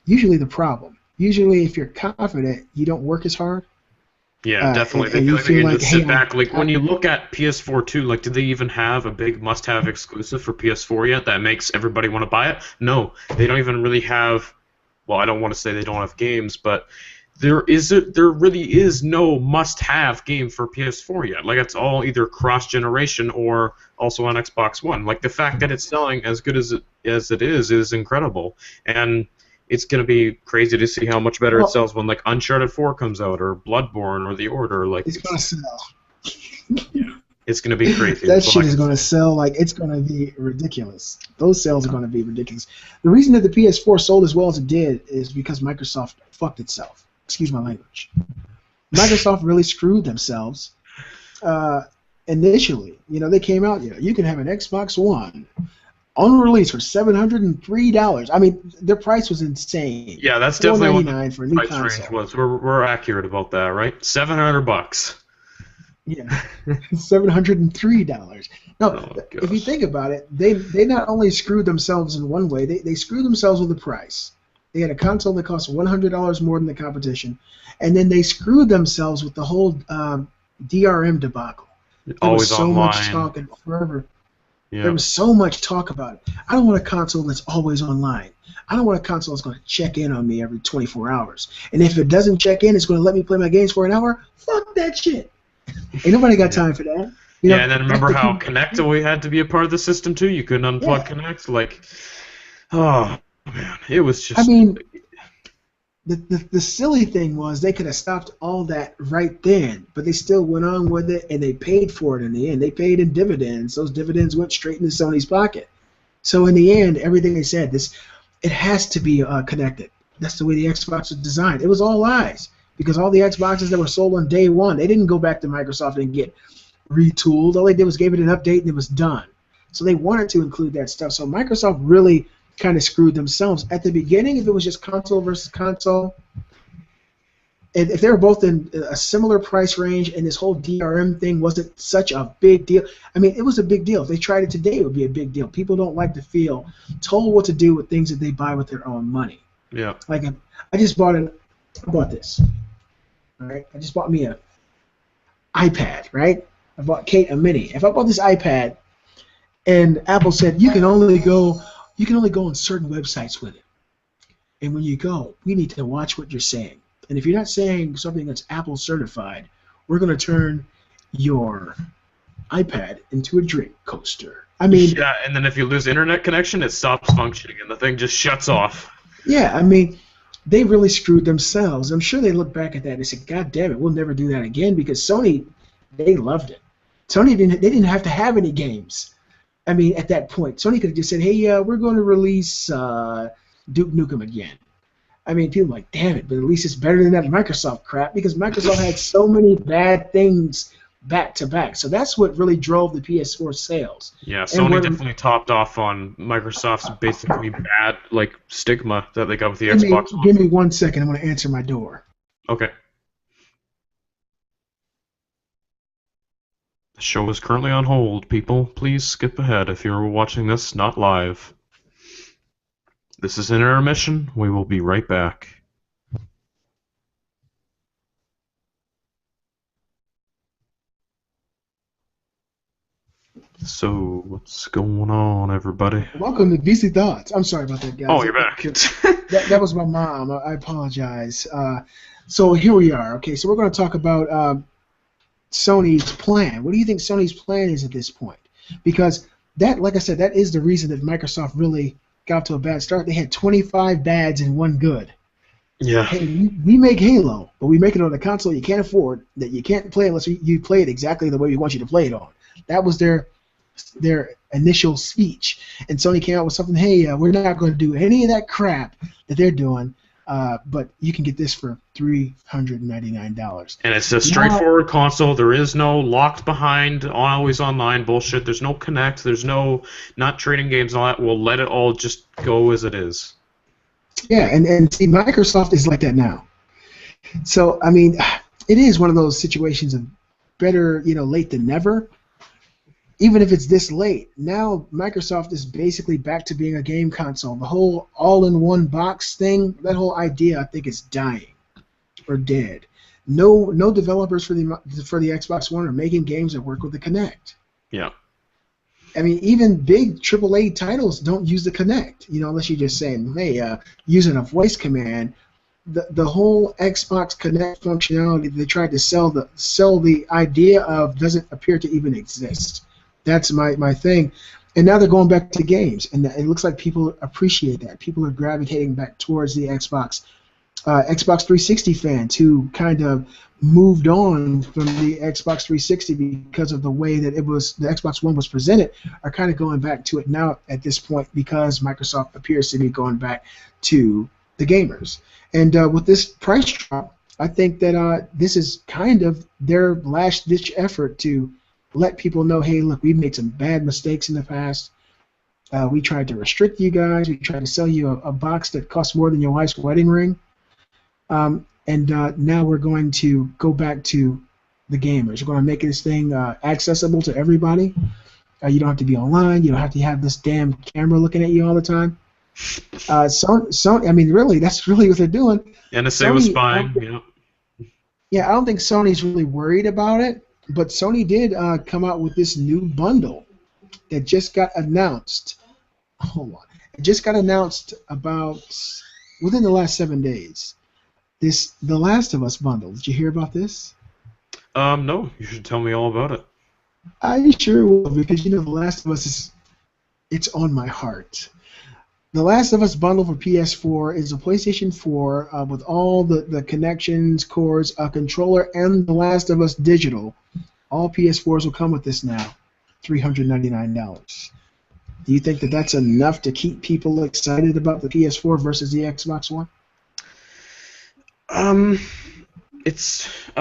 usually the problem. Usually, if you're confident, you don't work as hard. Yeah, definitely. And They you feel like they feel can like, just hey, sit back. Like when you look at PS4 too, like did they even have a big must-have exclusive for PS4 yet that makes everybody want to buy it? No, they don't even really have. Well, I don't want to say they don't have games, but there really is no must-have game for PS4 yet. Like it's all either cross-generation or also on Xbox One. Like the fact that it's selling as good as it is incredible, and it's going to be crazy to see how much better it sells when like Uncharted 4 comes out or Bloodborne or The Order. Like it's gonna sell. it's going to be crazy. That shit is going to sell like it's going to be ridiculous. Those sales are going to be ridiculous. The reason that the PS4 sold as well as it did is because Microsoft fucked itself. Excuse my language. Microsoft really screwed themselves initially. You know, they came out, you can have an Xbox One on release for $703. I mean, their price was insane. Yeah, that's definitely what $499 for a the new price console. range was. We're accurate about that, right? $700. Yeah, $703. No, Oh, if you think about it, they not only screwed themselves in one way, they screwed themselves with the price. They had a console that cost $100 more than the competition, and then they screwed themselves with the whole DRM debacle. There Always was so online. much talk and forever. Yeah. There was so much talk about it. I don't want a console that's always online. I don't want a console that's going to check in on me every 24 hours. And if it doesn't check in, it's going to let me play my games for an hour. Fuck that shit. Ain't nobody got time for that. You know, and then remember how Kinect always had to be a part of the system too? You couldn't unplug Kinect? Like, oh, man. It was just... I mean, the silly thing was they could have stopped all that right then, but they still went on with it, and they paid for it in the end. They paid in dividends. Those dividends went straight into Sony's pocket. So in the end, everything they said, it has to be connected. That's the way the Xbox was designed. It was all lies, because all the Xboxes that were sold on day one, they didn't go back to Microsoft and get retooled. All they did was gave it an update, and it was done. So they wanted to include that stuff. So Microsoft really kind of screwed themselves. At the beginning, if it was just console versus console, and if they were both in a similar price range and this whole DRM thing wasn't such a big deal, I mean, it was a big deal. If they tried it today, it would be a big deal. People don't like to feel told what to do with things that they buy with their own money. Yeah. Like, I bought this. All right? I just bought me an iPad, right? I bought Kate a Mini. If I bought this iPad and Apple said, you can only go on certain websites with it. And when you go, we need to watch what you're saying. And if you're not saying something that's Apple certified, we're going to turn your iPad into a drink coaster. I mean... Yeah, and then if you lose internet connection, it stops functioning, and the thing just shuts off. Yeah, I mean, they really screwed themselves. I'm sure they look back at that and said, God damn it, we'll never do that again, because Sony, they loved it. Sony didn't have to have any games. I mean, at that point, Sony could have just said, hey, we're going to release Duke Nukem again. I mean, people are like, damn it, but at least it's better than that Microsoft crap, because Microsoft had so many bad things back to back. So that's what really drove the PS4 sales. Yeah, Sony definitely topped off on Microsoft's basically bad stigma that they got with the Xbox One. Give me 1 second. I'm going to answer my door. Okay. The show is currently on hold, people. Please skip ahead if you're watching this not live. This is an intermission. We will be right back. So, what's going on, everybody? Welcome to Beastly Thoughts. I'm sorry about that, guys. Oh, you're back. that was my mom. I apologize. So here we are. Okay, so we're going to talk about Sony's plan. What do you think Sony's plan is at this point? Because that, like I said, that is the reason that Microsoft really got to a bad start. They had 25 bads and 1 good. Yeah. Hey, we make Halo, but we make it on a console you can't afford, that you can't play unless you play it exactly the way we want you to play it on. That was their initial speech. And Sony came out with something, hey, we're not going to do any of that crap that they're doing, but you can get this for $399. And it's a straightforward console. There is no locked behind, always online bullshit. There's no Connect. There's no not trading games and all that. We'll let it all just go as it is. Yeah, and see, Microsoft is like that now. So I mean, it is one of those situations of better, late than never. Even if it's this late, now Microsoft is basically back to being a game console. The whole all-in-one box thing, that whole idea, I think, is dying or dead. No developers for the Xbox One are making games that work with the Kinect. Yeah. I mean, even big AAA titles don't use the Kinect, unless you're just saying, hey, using a voice command. The whole Xbox Kinect functionality they tried to sell the idea of doesn't appear to even exist. That's my thing. And now they're going back to games, and it looks like people appreciate that. People are gravitating back towards the Xbox 360 fans who kind of moved on from the Xbox 360 because of the way that the Xbox One was presented, are kind of going back to it now at this point because Microsoft appears to be going back to the gamers. And with this price drop, I think that this is kind of their last-ditch effort to let people know, hey, look, we made some bad mistakes in the past. We tried to restrict you guys. We tried to sell you a box that costs more than your wife's wedding ring. And now we're going to go back to the gamers. We're going to make this thing accessible to everybody. You don't have to be online. You don't have to have this damn camera looking at you all the time. Sony, I mean, really, that's really what they're doing. NSA was spying. Yeah, I don't think Sony's really worried about it. But Sony did come out with this new bundle that just got announced. Hold on. It just got announced about within the last 7 days. The Last of Us bundle. Did you hear about this? No. You should tell me all about it. I sure will, because The Last of Us it's on my heart. The Last of Us bundle for PS4 is a PlayStation 4 with all the connections, cords, a controller, and The Last of Us digital. All PS4s will come with this now, $399. Do you think that that's enough to keep people excited about the PS4 versus the Xbox One? I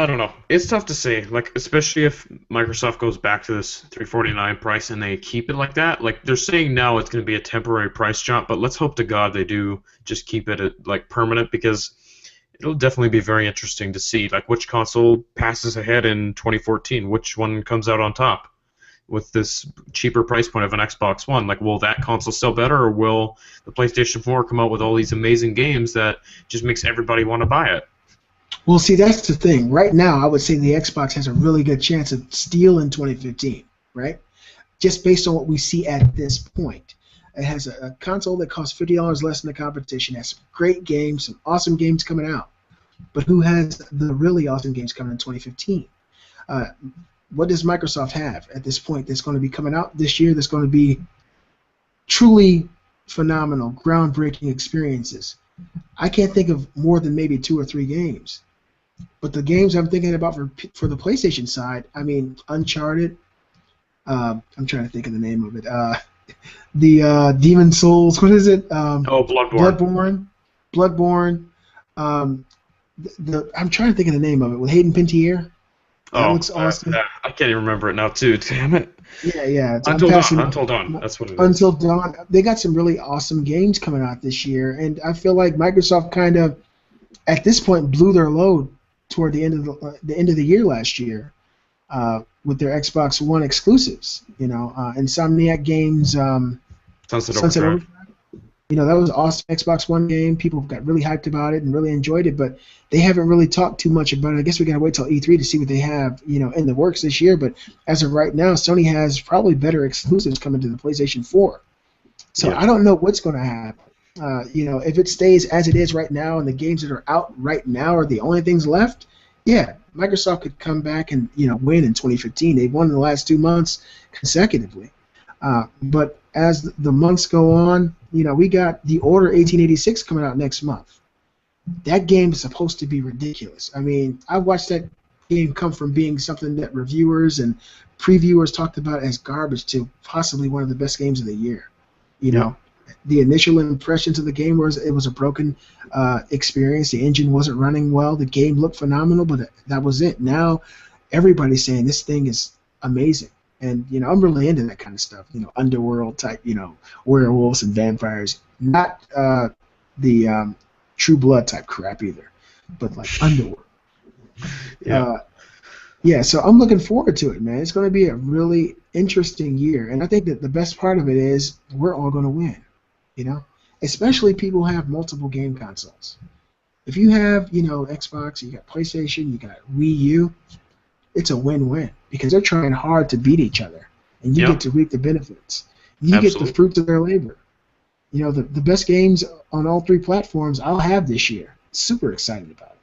don't know. It's tough to say, like, especially if Microsoft goes back to this $349 price and they keep it like that. Like, they're saying now it's going to be a temporary price jump, but let's hope to God they do just keep it at, like, permanent, because it'll definitely be very interesting to see, like, which console passes ahead in 2014, which one comes out on top with this cheaper price point of an Xbox One. Like, will that console sell better, or will the PlayStation 4 come out with all these amazing games that just makes everybody want to buy it? Well, see, that's the thing. Right now, I would say the Xbox has a really good chance of stealing 2015, right? Just based on what we see at this point. It has a console that costs $50 less than the competition, has some great games, some awesome games coming out. But who has the really awesome games coming in 2015? What does Microsoft have at this point that's going to be coming out this year that's going to be truly phenomenal, groundbreaking experiences? I can't think of more than maybe 2 or 3 games. But the games I'm thinking about for the PlayStation side, I mean, Uncharted. I'm trying to think of the name of it. The Demon Souls. What is it? Bloodborne. Bloodborne. I'm trying to think of the name of it with Hayden Panettiere. That looks awesome. I can't even remember it now, too. Damn it. Yeah. Until Dawn. That's what it is. Until Dawn. They got some really awesome games coming out this year, and I feel like Microsoft kind of, at this point, blew their load toward the end of the year last year with their Xbox One exclusives. Insomniac Games, Sunset Overdrive. That was an awesome Xbox One game. People got really hyped about it and really enjoyed it, but they haven't really talked too much about it. I guess we gotta wait till E3 to see what they have, in the works this year. But as of right now, Sony has probably better exclusives coming to the PlayStation 4. So I don't know what's going to happen. If it stays as it is right now and the games that are out right now are the only things left, yeah, Microsoft could come back and win in 2015. They've won in the last 2 months consecutively. But as the months go on, we got The Order 1886 coming out next month. That game is supposed to be ridiculous. I mean, I watched that game come from being something that reviewers and previewers talked about as garbage to possibly one of the best games of the year. The initial impressions of the game was it was a broken experience. The engine wasn't running well. The game looked phenomenal, but that was it. Now everybody's saying this thing is amazing. And, I'm really into that kind of stuff, underworld type, werewolves and vampires. Not the True Blood type crap either, but like Underworld. Yeah. Yeah, so I'm looking forward to it, man. It's going to be a really interesting year, and I think that the best part of it is we're all going to win, you know? Especially people who have multiple game consoles. If you have, Xbox, you got PlayStation, you got Wii U, it's a win-win because they're trying hard to beat each other, and you get to reap the benefits. You get the fruits of their labor. The best games on all three platforms I'll have this year. Super excited about it.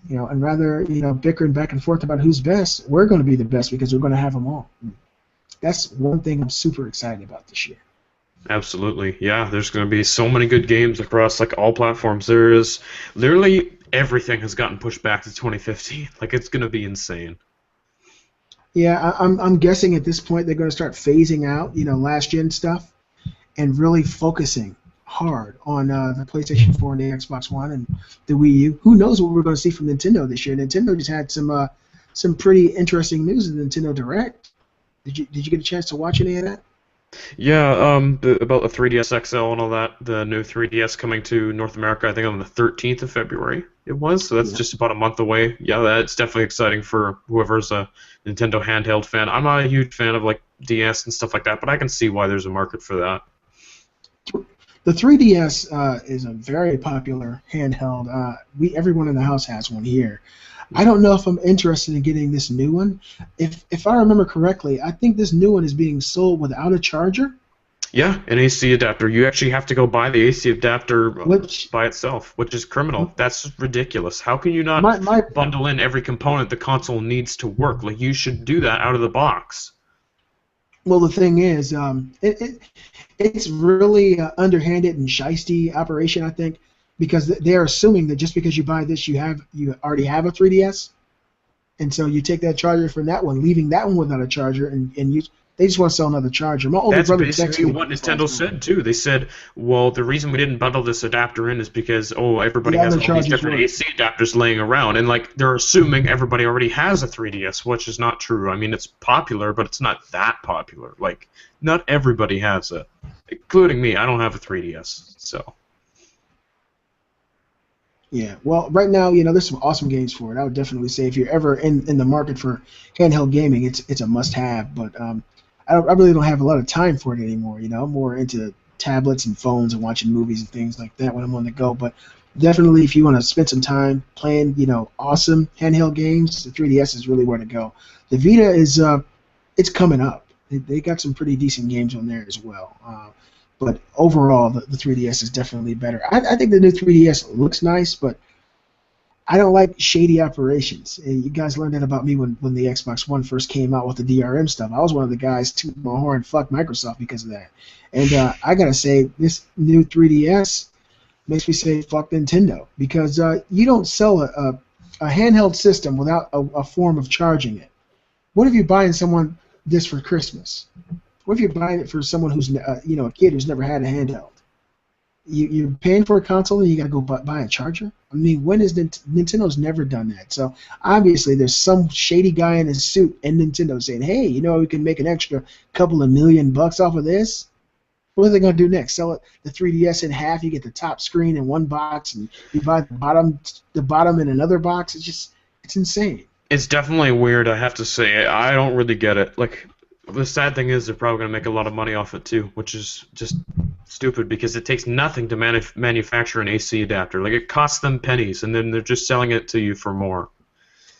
And rather, bickering back and forth about who's best, we're going to be the best because we're going to have them all. That's one thing I'm super excited about this year. Absolutely. Yeah, there's going to be so many good games across like all platforms. There is literally everything has gotten pushed back to 2015. Like it's going to be insane. Yeah, I'm guessing at this point they're going to start phasing out, last gen stuff and really focusing hard on the PlayStation 4 and the Xbox One and the Wii U. Who knows what we're going to see from Nintendo this year? Nintendo just had some pretty interesting news in the Nintendo Direct. Did you get a chance to watch any of that? Yeah, about the 3DS XL and all that. The new 3DS coming to North America, I think on the 13th of February it was. So that's just about a month away. Yeah, that's definitely exciting for whoever's a Nintendo handheld fan. I'm not a huge fan of like DS and stuff like that, but I can see why there's a market for that. The 3DS is a very popular handheld. Everyone in the house has one here. I don't know if I'm interested in getting this new one. If I remember correctly, I think this new one is being sold without a charger. Yeah, an AC adapter. You actually have to go buy the AC adapter by itself, which is criminal. That's ridiculous. How can you not bundle in every component the console needs to work? Like, you should do that out of the box. Well, the thing is, it's really underhanded and shisty operation, I think, because they're assuming that just because you buy this, you already have a 3DS, and so you take that charger from that one, leaving that one without a charger, and they just want to sell another charger. My older brother basically what Nintendo said too. They said, well, the reason we didn't bundle this adapter in is because everybody has all these different AC adapters laying around, and like they're assuming everybody already has a 3DS, which is not true. I mean, it's popular, but it's not that popular. Like, not everybody has it, including me. I don't have a 3DS, so. Yeah, well, right now, there's some awesome games for it. I would definitely say if you're ever in the market for handheld gaming, it's a must-have. But I really don't have a lot of time for it anymore. I'm more into tablets and phones and watching movies and things like that when I'm on the go. But definitely, if you want to spend some time playing, awesome handheld games, the 3DS is really where to go. The Vita is it's coming up. They got some pretty decent games on there as well. But overall, the 3DS is definitely better. I think the new 3DS looks nice, but I don't like shady operations. You guys learned that about me when the Xbox One first came out with the DRM stuff. I was one of the guys tooting my horn, fuck Microsoft because of that. And I gotta say, this new 3DS makes me say fuck Nintendo because you don't sell a handheld system without a form of charging it. What if you're buying someone this for Christmas? What if you're buying it for someone who's a kid who's never had a handheld? You're paying for a console and you got to go buy a charger? I mean, when is Nintendo's never done that? So obviously there's some shady guy in a suit in Nintendo saying, hey, we can make an extra couple of $1 million off of this. What are they going to do next? Sell the 3DS in half? You get the top screen in one box and you buy the bottom in another box? It's insane. It's definitely weird, I have to say. I don't really get it. Like, the sad thing is they're probably going to make a lot of money off it too, which is just stupid because it takes nothing to manufacture an AC adapter. Like, it costs them pennies, and then they're just selling it to you for more.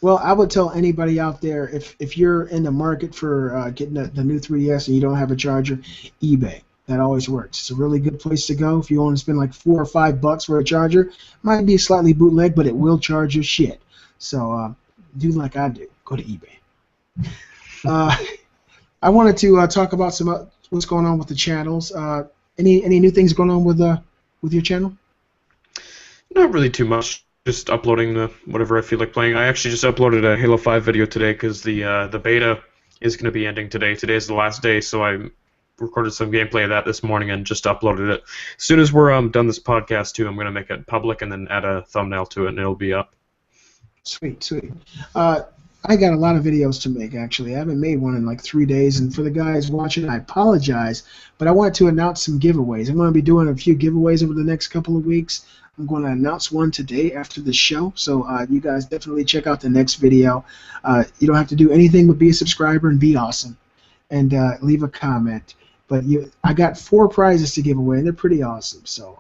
Well, I would tell anybody out there, if you're in the market for getting the new 3DS and you don't have a charger, eBay. That always works. It's a really good place to go if you want to spend like $4 or $5 for a charger. Might be slightly bootleg, but it will charge your shit. So do like I do. Go to eBay. I wanted to talk about what's going on with the channels. Any new things going on with your channel? Not really too much. Just uploading whatever I feel like playing. I actually just uploaded a Halo 5 video today because the beta is going to be ending today. Today is the last day, so I recorded some gameplay of that this morning and just uploaded it. As soon as we're done this podcast too, I'm going to make it public and then add a thumbnail to it, and it'll be up. Sweet. I got a lot of videos to make, actually. I haven't made one in like 3 days, and for the guys watching, I apologize, but I wanted to announce some giveaways. I'm going to be doing a few giveaways over the next couple of weeks. I'm going to announce one today after the show, so you guys definitely check out the next video. You don't have to do anything but be a subscriber and be awesome, and leave a comment. But I got 4 prizes to give away, and they're pretty awesome, so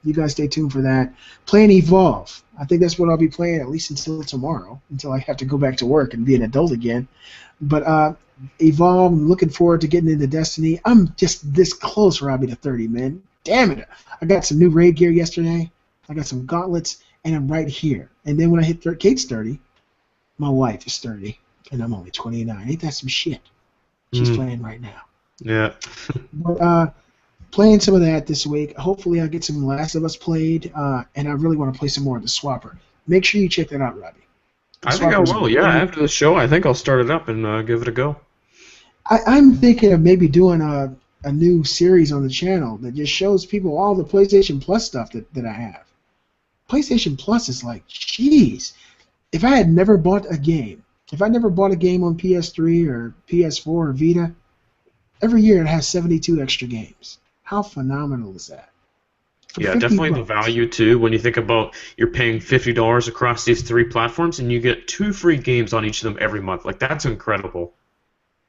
you guys stay tuned for that. Playing Evolve. I think that's what I'll be playing at least until tomorrow, until I have to go back to work and be an adult again. But Evolve, I'm looking forward to getting into Destiny. I'm just this close, Robbie, to 30, man. Damn it. I got some new raid gear yesterday. I got some gauntlets, and I'm right here. And then when I hit Kate's 30, my wife is 30, and I'm only 29. Ain't that some shit? She's playing right now. Yeah. But, playing some of that this week. Hopefully I'll get some Last of Us played, and I really want to play some more of the Swapper. Make sure you check that out, Robbie. I think I will, yeah. After the show, I think I'll start it up and give it a go. I'm thinking of maybe doing a new series on the channel that just shows people all the PlayStation Plus stuff that I have. PlayStation Plus is like, jeez. If I had never bought a game, if I never bought a game on PS3 or PS4 or Vita, every year it has 72 extra games. How phenomenal is that? Yeah, definitely the value, too, when you think about you're paying $50 across these 3 platforms and you get 2 free games on each of them every month. Like, that's incredible.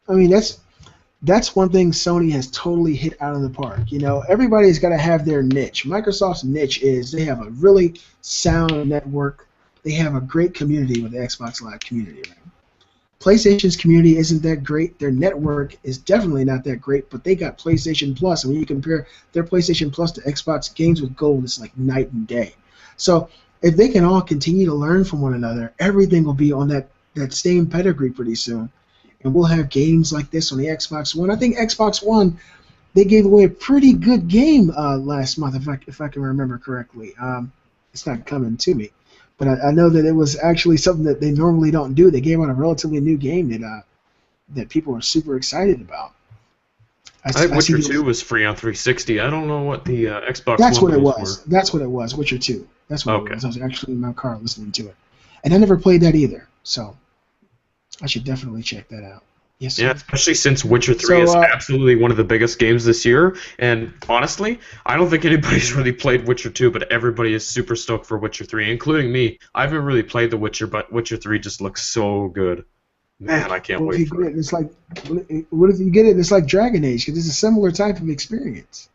I mean, that's one thing Sony has totally hit out of the park. You know, everybody's got to have their niche. Microsoft's niche is they have a really sound network. They have a great community with the Xbox Live community, right? PlayStation's community isn't that great. Their network is definitely not that great, but they got PlayStation Plus, and when you compare their PlayStation Plus to Xbox Games with Gold, it's like night and day. So if they can all continue to learn from one another, everything will be on that same pedigree pretty soon, and we'll have games like this on the Xbox One. I think Xbox One, they gave away a pretty good game last month, if I can remember correctly. It's not coming to me. But I know that it was actually something that they normally don't do. They gave out a relatively new game that people were super excited about. I think Witcher 2 was free on 360. I don't know what the Xbox That's One what it was. were. That's what it was, Witcher 2. That's what it was. I was actually in my car listening to it. And I never played that either, so I should definitely check that out. Yes, yeah, especially since Witcher 3 is absolutely one of the biggest games this year. And honestly, I don't think anybody's really played Witcher 2, but everybody is super stoked for Witcher 3, including me. I haven't really played The Witcher, but Witcher 3 just looks so good. Man, I can't wait for it. It's like, what if you get it and it's like Dragon Age? Because it's a similar type of experience.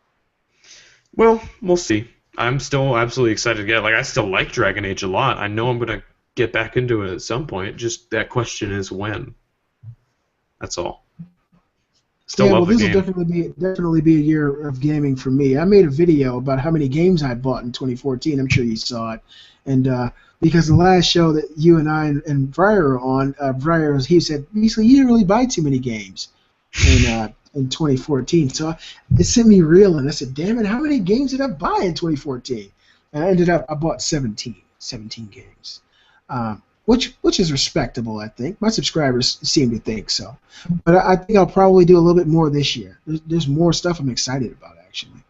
Well, we'll see. I'm still absolutely excited to get it. Like, I still like Dragon Age a lot. I know I'm going to get back into it at some point. Just that question is when. That's all. Still love the game. This will definitely be a year of gaming for me. I made a video about how many games I bought in 2014. I'm sure you saw it. And because the last show that you and I and Briar were on, Briar, he said, Beastly, you didn't really buy too many games in 2014. So it sent me reeling. I said, damn it, how many games did I buy in 2014? And I bought 17 games. Which is respectable, I think. My subscribers seem to think so. But I think I'll probably do a little bit more this year. There's more stuff I'm excited about, actually.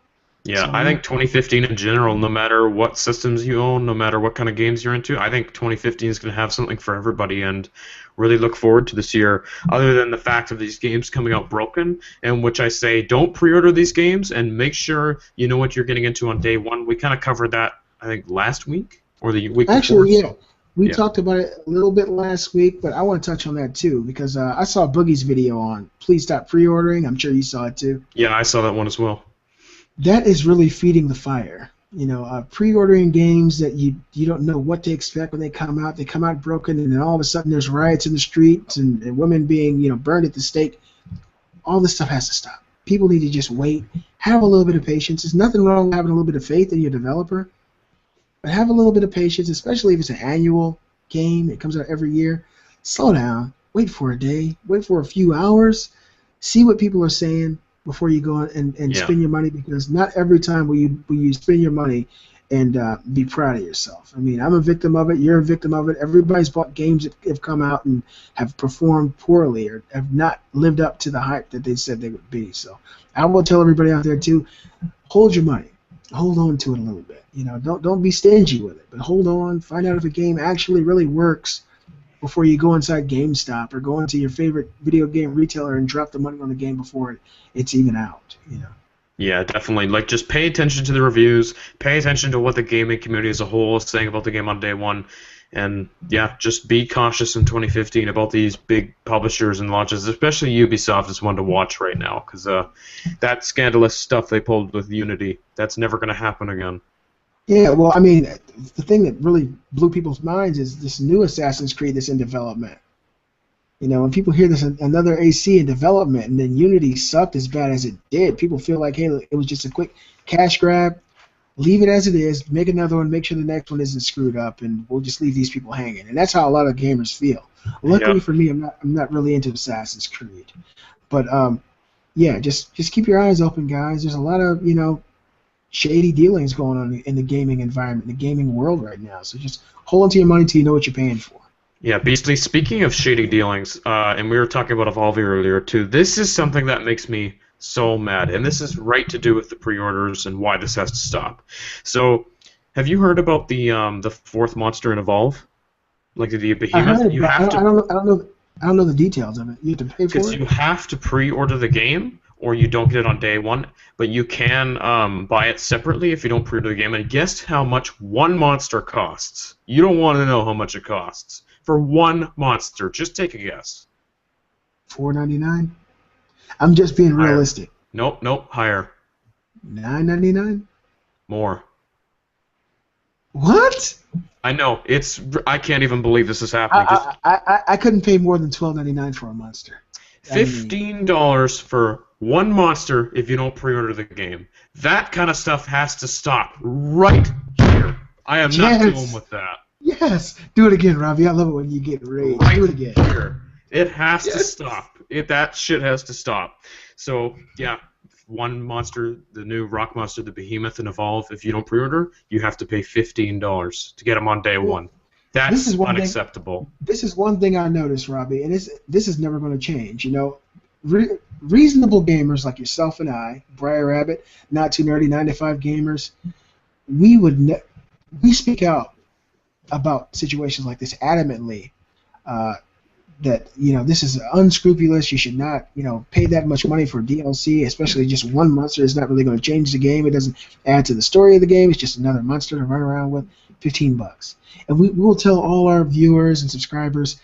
Yeah, so, I think 2015 in general, no matter what systems you own, no matter what kind of games you're into, I think 2015 is going to have something for everybody, and really look forward to this year, other than the fact of these games coming out broken, and which I say don't pre-order these games, and make sure you know what you're getting into on day one. We kind of covered that, I think, last week, or the week before. Actually, yeah. We talked about it a little bit last week, but I want to touch on that too because I saw Boogie's video on Please Stop Pre-Ordering. I'm sure you saw it too. Yeah, I saw that one as well. That is really feeding the fire. You know, pre-ordering games that you don't know what to expect when they come out. They come out broken, and then all of a sudden there's riots in the streets and women being burned at the stake. All this stuff has to stop. People need to just wait, have a little bit of patience. There's nothing wrong with having a little bit of faith in your developer. But have a little bit of patience, especially if it's an annual game. It comes out every year. Slow down. Wait for a day. Wait for a few hours. See what people are saying before you go and spend your money, because not every time will you spend your money and be proud of yourself. I mean, I'm a victim of it. You're a victim of it. Everybody's bought games that have come out and have performed poorly or have not lived up to the hype that they said they would be. So I will tell everybody out there, too, hold your money. Hold on to it a little bit. Don't be stingy with it, but hold on. Find out if a game actually really works, before you go inside GameStop or go into your favorite video game retailer and drop the money on the game before it's even out. Yeah, definitely. Like, just pay attention to the reviews, pay attention to what the gaming community as a whole is saying about the game on day one, and yeah, just be cautious in 2015 about these big publishers and launches, especially Ubisoft is one to watch right now, because that scandalous stuff they pulled with Unity, that's never going to happen again. Yeah, well, I mean, the thing that really blew people's minds is this new Assassin's Creed that's in development. When people hear this, another AC in development, and then Unity sucked as bad as it did, people feel like, hey, it was just a quick cash grab. Leave it as it is, make another one, make sure the next one isn't screwed up, and we'll just leave these people hanging. And that's how a lot of gamers feel. Luckily for me, I'm not really into Assassin's Creed. But, yeah, just keep your eyes open, guys. There's a lot of, shady dealings going on in the gaming environment, in the gaming world right now. So just hold on to your money till you know what you're paying for. Yeah, Beastly, speaking of shady dealings, and we were talking about Evolve earlier too, this is something that makes me so mad, and this is right to do with the pre-orders and why this has to stop. So, have you heard about the fourth monster in Evolve? Like the behemoth? I don't know the details of it. You have to pay for it? You have to pre-order the game, or you don't get it on day one, but you can buy it separately if you don't pre-order the game, and guess how much one monster costs? You don't want to know how much it costs. For one monster, just take a guess. $4.99. I'm just being realistic. Nope, higher. $9.99. More. What? I know. I can't even believe this is happening. I couldn't pay more than $12.99 for a monster. $15 for one monster if you don't pre-order the game. That kind of stuff has to stop right here. I am not dealing with that. Yes, do it again, Robbie. I love it when you get rage. Right do it again. Here. It has to stop. That shit has to stop. So yeah, one monster, the new rock monster, the behemoth in Evolve. If you don't pre-order, you have to pay $15 to get them on day one. That's unacceptable. This is one thing I noticed, Robbie, and this is never going to change. Reasonable gamers like yourself and I, BriarRabbit, not too nerdy, 9-to-5 gamers, we speak out about situations like this adamantly, that this is unscrupulous. You should not pay that much money for DLC, especially just one monster. It's not really going to change the game. It doesn't add to the story of the game. It's just another monster to run around with. $15, and we will tell all our viewers and subscribers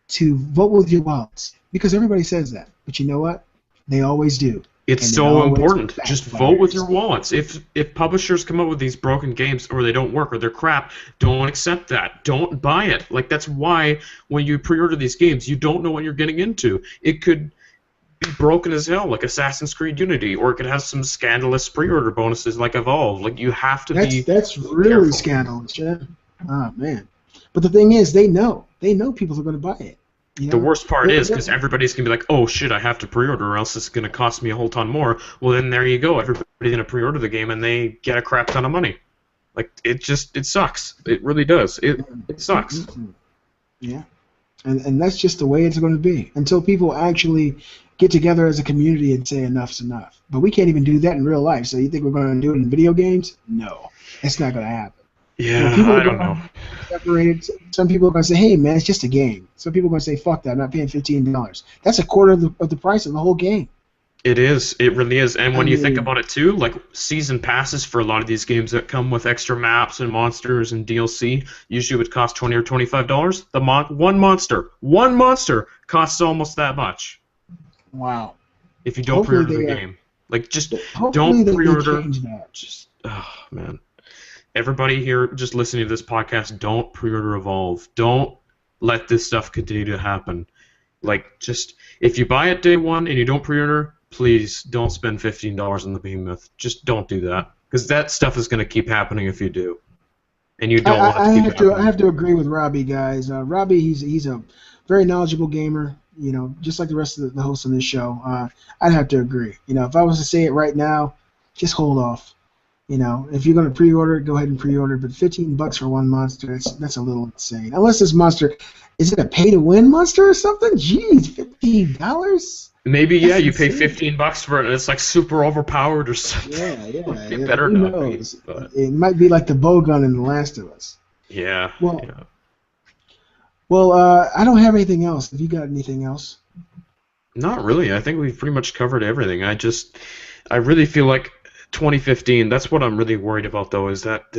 to vote with your wallets, because everybody says that, but you know what? They always do. It's so important. Just vote with your wallets. If publishers come up with these broken games, or they don't work, or they're crap, don't accept that. Don't buy it. Like, that's why when you pre-order these games, you don't know what you're getting into. It could be broken as hell, like Assassin's Creed Unity, or it could have some scandalous pre-order bonuses like Evolve. Like, you have to be That's really careful. Scandalous, yeah. Oh, man. But the thing is, they know people are going to buy it. The worst part is, because everybody's going to be like, oh, shit, I have to pre-order, or else it's going to cost me a whole ton more. Well, then there you go. Everybody's going to pre-order the game, and they get a crap ton of money. Like, it sucks. It really does. It sucks. Yeah. And that's just the way it's going to be, until people actually get together as a community and say enough's enough. But we can't even do that in real life, so you think we're going to do it in video games? No. It's not going to happen. Yeah, I don't know. Separated. Some people are going to say, hey, man, it's just a game. Some people are going to say, fuck that, I'm not paying $15. That's a quarter of the price of the whole game. It is. It really is. And when you think about it, too, like season passes for a lot of these games that come with extra maps and monsters and DLC usually would cost $20 or $25. One monster costs almost that much. Wow. If you don't pre-order the game. Like, just don't pre-order. Just, oh, man. Everybody here just listening to this podcast, don't pre-order Evolve. Don't let this stuff continue to happen. Like, just, if you buy it day one and you don't pre-order, please don't spend $15 on the behemoth. Just don't do that, because that stuff is going to keep happening if you do, and you don't want it to keep happening. I have to agree with Robbie, guys. Robbie, he's a very knowledgeable gamer. Just like the rest of the hosts on this show. I'd have to agree. If I was to say it right now, just hold off. If you're going to pre-order it, go ahead and pre-order. But $15 for one monster, that's a little insane. Unless this monster, is it a pay-to-win monster or something? Jeez, $15? Maybe, that's you pay $15 for it, and it's like super overpowered or something. Yeah. It better not be. But... It might be like the bow gun in The Last of Us. Yeah. Well, Well, I don't have anything else. Have you got anything else? Not really. I think we've pretty much covered everything. I really feel like 2015. That's what I'm really worried about, though, is that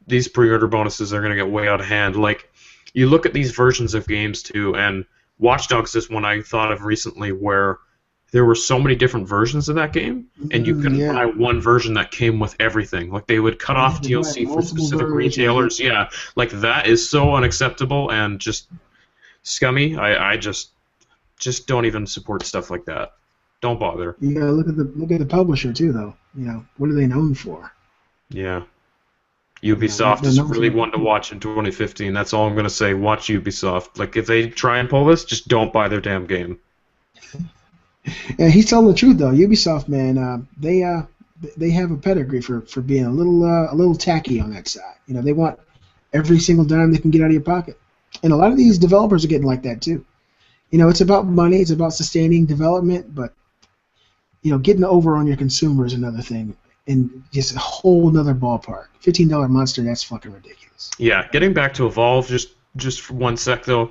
these pre-order bonuses are gonna get way out of hand. Like, you look at these versions of games too, and Watch Dogs is one I thought of recently, where there were so many different versions of that game, and you couldn't buy one version that came with everying. Like, they would cut off DLC for specific retailers. Yeah, like that is so unacceptable and just scummy. I just don't even support stuff like that. Don't bother. You gotta look at the publisher too, though. You know, what are they known for? Yeah. Ubisoft is really one to watch in 2015. That's all I'm going to say. Watch Ubisoft. Like, if they try and pull this, just don't buy their damn game. Yeah, he's telling the truth though. Ubisoft, man, they have a pedigree for being a little tacky on that side. You know, they want every single dime they can get out of your pocket, and a lot of these developers are getting like that too. You know, it's about money, it's about sustaining development, but you know, getting over on your consumer is another thing, and just a whole nother ballpark. $15 monster, that's fucking ridiculous. Yeah, getting back to Evolve, just for one sec though.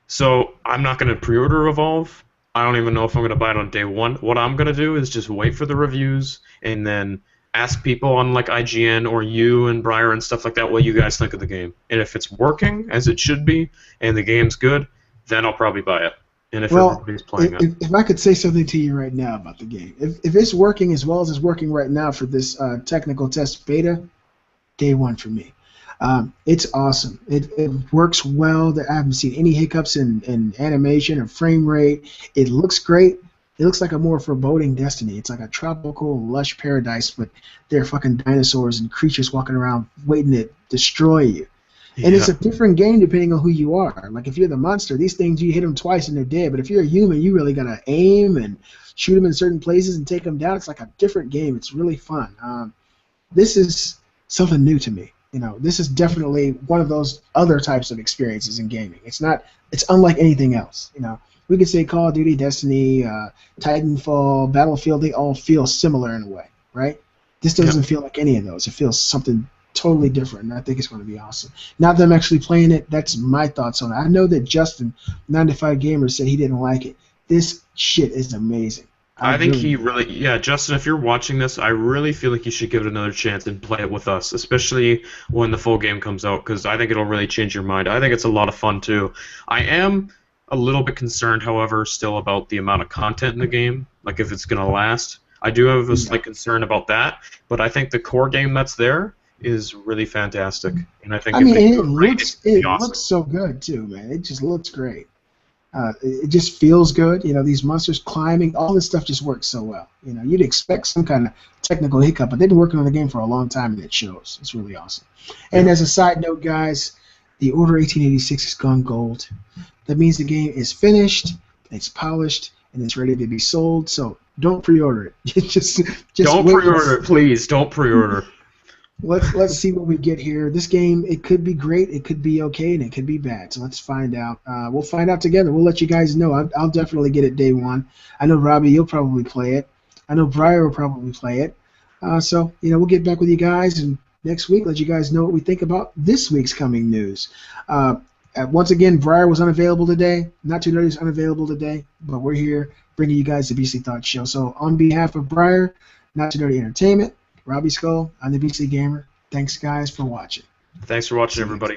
So I'm not going to pre-order Evolve. I don't even know if I'm going to buy it on day one. What I'm going to do is just wait for the reviews and then ask people on like IGN or you and Briar and stuff like that what you guys think of the game. And if it's working as it should be and the game's good, then I'll probably buy it. And if everybody's playing it. If I could say something to you right now about the game, if it's working as well as it's working right now for this technical test beta, day one for me. It's awesome. It works well. I haven't seen any hiccups in animation or frame rate. It looks great. It looks like a more foreboding Destiny. It's like a tropical, lush paradise, but there are fucking dinosaurs and creatures walking around waiting to destroy you. And it's a different game depending on who you are. Like, if you're the monster, these things, you hit them twice and they're dead. But if you're a human, you really got to aim and shoot them in certain places and take them down. It's like a different game. It's really fun. This is something new to me. You know, this is definitely one of those other types of experiences in gaming. It's unlike anything else. You know, we could say Call of Duty, Destiny, Titanfall, Battlefield, they all feel similar in a way, right? This doesn't feel like any of those. It feels something totally different, and I think it's going to be awesome. Now that I'm actually playing it, that's my thoughts on it. I know that Justin, 95 Gamer, said he didn't like it. This shit is amazing. I think he really, Justin, if you're watching this, I really feel like you should give it another chance and play it with us, especially when the full game comes out, because I think it'll really change your mind. I think it's a lot of fun, too. I am a little bit concerned, however, still about the amount of content in the game, like if it's going to last. I do have a slight concern about that, but I think the core game that's there is really fantastic, and I think it looks so good too, man. It just looks great. It just feels good. You know, these monsters climbing, all this stuff just works so well. You know, you'd expect some kind of technical hiccup, but they've been working on the game for a long time, and it shows. It's really awesome. And as a side note, guys, the Order 1886 has gone gold. That means the game is finished, it's polished, and it's ready to be sold. So don't pre-order it. just don't pre-order it, please. Don't pre-order. Let's see what we get here. This game, it could be great, it could be okay, and it could be bad. So let's find out. We'll find out together. We'll let you guys know. I'll definitely get it day one. I know Robbie, you'll probably play it. I know Briar will probably play it. So you know, we'll get back with you guys and next week let you guys know what we think about this week's coming news. Once again, Briar was unavailable today. Not Too Nerdy is unavailable today, but we're here bringing you guys the Beastly Thoughts Show. So on behalf of Briar, Not Too Nerdy Entertainment, Robbie Skull, I'm the Beastly Gamer. Thanks, guys, for watching. Thanks for watching, everybody.